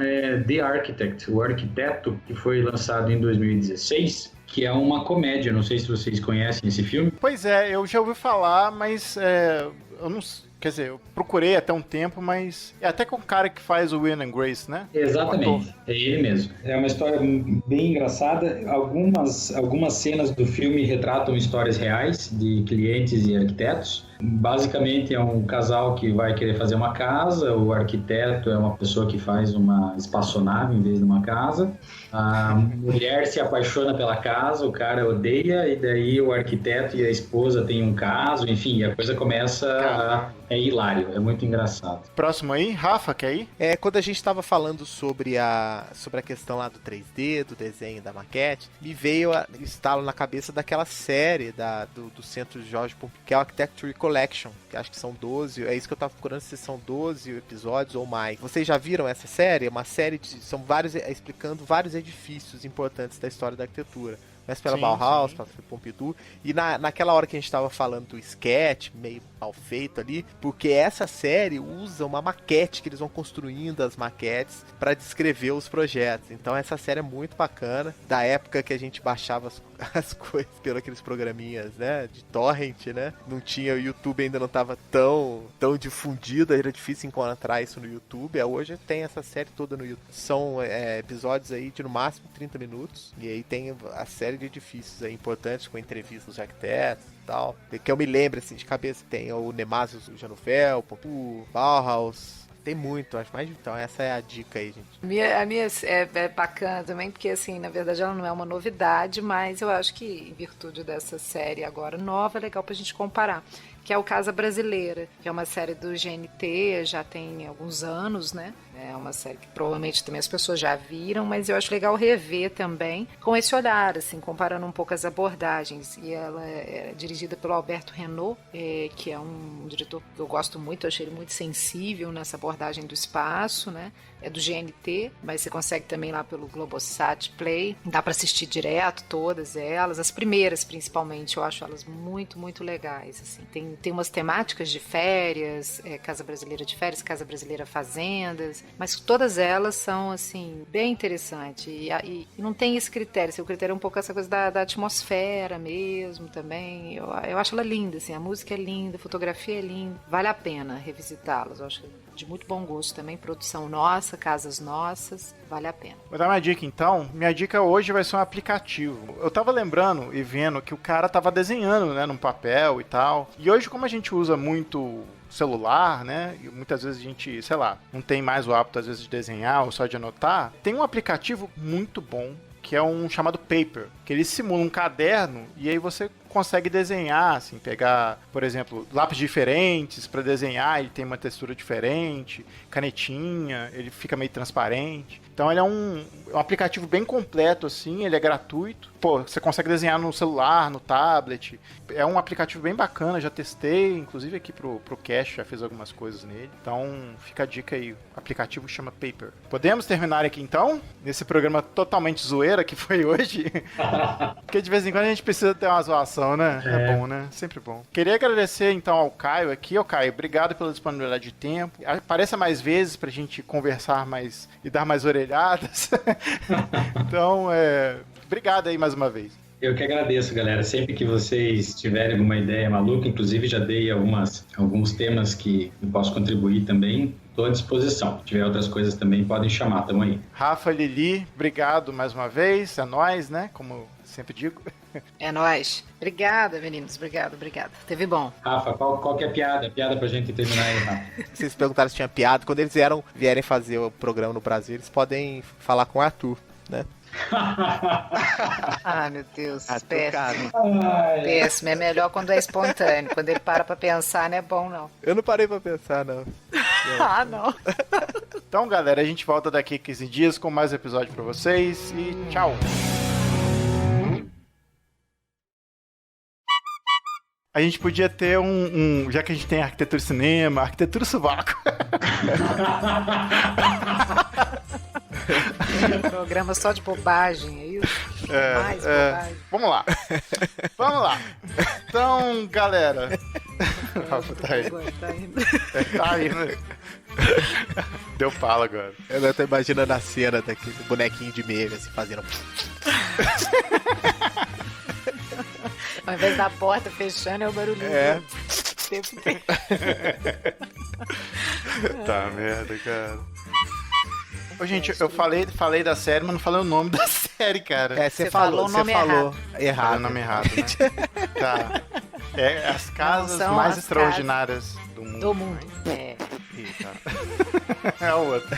The Architect, O Arquiteto, que foi lançado em 2016, que é uma comédia. Não sei se vocês conhecem esse filme. Pois é, eu já ouvi falar, mas eu não sei. Quer dizer, eu procurei até um tempo, mas é até com o cara que faz o Will and Grace, né? Exatamente, é ele mesmo. É uma história bem engraçada. Algumas cenas do filme retratam histórias reais de clientes e arquitetos. Basicamente é um casal que vai querer fazer uma casa, o arquiteto é uma pessoa que faz uma espaçonave em vez de uma casa. A mulher se apaixona pela casa, o cara odeia, e daí o arquiteto e a esposa têm um caso, enfim, a coisa começa é hilário, é muito engraçado. Próximo aí, Rafa, quer ir? Quando a gente estava falando sobre a questão lá do 3D, do desenho da maquete, me veio estalo na cabeça daquela série do Centro Jorge Pompidou, que é o Architecture Collection, que acho que são 12, é isso que eu estava procurando, se são 12 episódios ou mais. Vocês já viram essa série? É uma série são vários, explicando vários edifícios importantes da história da arquitetura. Começa pela Bauhaus, pela Pompidou, e naquela hora que a gente estava falando do sketch, meio mal feito ali, porque essa série usa uma maquete que eles vão construindo as maquetes para descrever os projetos. Então essa série é muito bacana, da época que a gente baixava as coisas pelos aqueles programinhas, né, de torrent, né, não tinha, o YouTube ainda não estava tão difundido, era difícil encontrar isso no YouTube. Hoje tem essa série toda no YouTube, são episódios aí de no máximo 30 minutos, e aí tem a série de edifícios aí importantes com entrevistas dos arquitetos e tal, que eu me lembro assim de cabeça. Tem o Nemazio Janufel, Pompidou, Bauhaus, tem muito, acho mais. Então essa é a dica aí, gente. A minha é bacana também, porque assim, na verdade ela não é uma novidade, mas eu acho que em virtude dessa série agora nova, é legal pra gente comparar, que é o Casa Brasileira, que é uma série do GNT, já tem alguns anos, né? É uma série que provavelmente também as pessoas já viram, mas eu acho legal rever também, com esse olhar, assim, comparando um pouco as abordagens. E ela é dirigida pelo Alberto Renaud, que é um diretor que eu gosto muito, eu achei ele muito sensível nessa abordagem do espaço, né? É do GNT, mas você consegue também lá pelo Globosat Play, dá para assistir direto todas elas, as primeiras principalmente, eu acho elas muito, muito legais, assim. Tem umas temáticas de férias, Casa Brasileira de Férias, Casa Brasileira Fazendas, mas todas elas são, assim, bem interessantes. E não tem esse critério, assim, o critério é um pouco essa coisa da atmosfera mesmo também. Eu acho ela linda, assim, a música é linda, a fotografia é linda, vale a pena revisitá-las, eu acho de muito bom gosto também, produção nossa, casas nossas, vale a pena. Vou dar uma dica então. Minha dica hoje vai ser um aplicativo. Eu tava lembrando e vendo que o cara tava desenhando, né, num papel e tal. E hoje, como a gente usa muito celular, né, e muitas vezes a gente, sei lá, não tem mais o hábito às vezes de desenhar ou só de anotar, tem um aplicativo muito bom que é um chamado Paper, que ele simula um caderno e aí você consegue desenhar, assim, pegar, por exemplo, lápis diferentes para desenhar, ele tem uma textura diferente, canetinha, ele fica meio transparente. Então ele é um aplicativo bem completo, assim, ele é gratuito. Pô, você consegue desenhar no celular, no tablet. É um aplicativo bem bacana, já testei, inclusive aqui pro Cash, já fiz algumas coisas nele. Então fica a dica aí, o aplicativo chama Paper. Podemos terminar aqui então, nesse programa totalmente zoeira que foi hoje? Porque de vez em quando a gente precisa ter uma zoação, né? É bom, né? Sempre bom. Queria agradecer então ao Caio aqui. Ô Caio, obrigado pela disponibilidade de tempo. Apareça mais vezes pra gente conversar mais e dar mais orelhadas. Então, obrigado aí mais uma vez. Eu que agradeço, galera. Sempre que vocês tiverem alguma ideia maluca, inclusive já dei alguns temas que eu posso contribuir também, estou à disposição. Se tiver outras coisas também, podem chamar, tamo aí. Rafa, Lili, obrigado mais uma vez. É nóis, né? Como sempre digo. É nóis. Obrigada, meninos. Obrigada. Teve bom. Rafa, qual que é a piada? Piada pra gente terminar aí, Rafa. Vocês perguntaram se tinha piada. Quando eles vierem fazer o programa no Brasil, eles podem falar com o Arthur, né? Ah, meu Deus. Ah, Péssimo. Ai, Péssimo. É melhor quando é espontâneo. Quando ele para pra pensar, não é bom, não. Eu não parei pra pensar, não. Ah, não. Então, galera, a gente volta daqui a 15 dias com mais episódio pra vocês e tchau! A gente podia ter já que a gente tem arquitetura e cinema, arquitetura e sovaco. Programa só de bobagem, é isso? Mais bobagem. Vamos lá. Vamos lá. Então, galera. Rafa, tá aí. Tá indo. Tá aí, né? Deu pala agora. Eu tô imaginando a cena daquele bonequinho de mega, assim, fazendo... Ao invés da porta fechando, é o barulhinho. É. Tá merda, cara. Ô, gente, eu falei da série, mas não falei o nome da série, cara. É, você falou falou o nome errado. Falei o nome errado, né? Tá. É as casas Não, são mais as extraordinárias do mundo. Do mundo. É. Ih, tá. É a outra.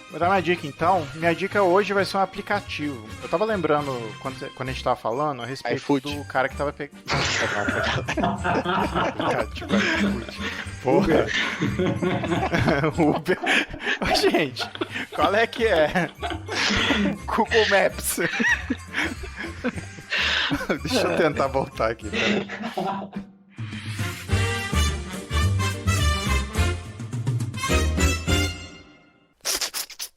Vou dar uma dica então. Minha dica hoje vai ser um aplicativo. Eu tava lembrando, quando a gente tava falando, a respeito iFood. do cara que tava pegando. Aplicativo iFood. Porra. Uber. Ô, gente, qual é que é? Google Maps. Deixa eu tentar voltar aqui. Peraí.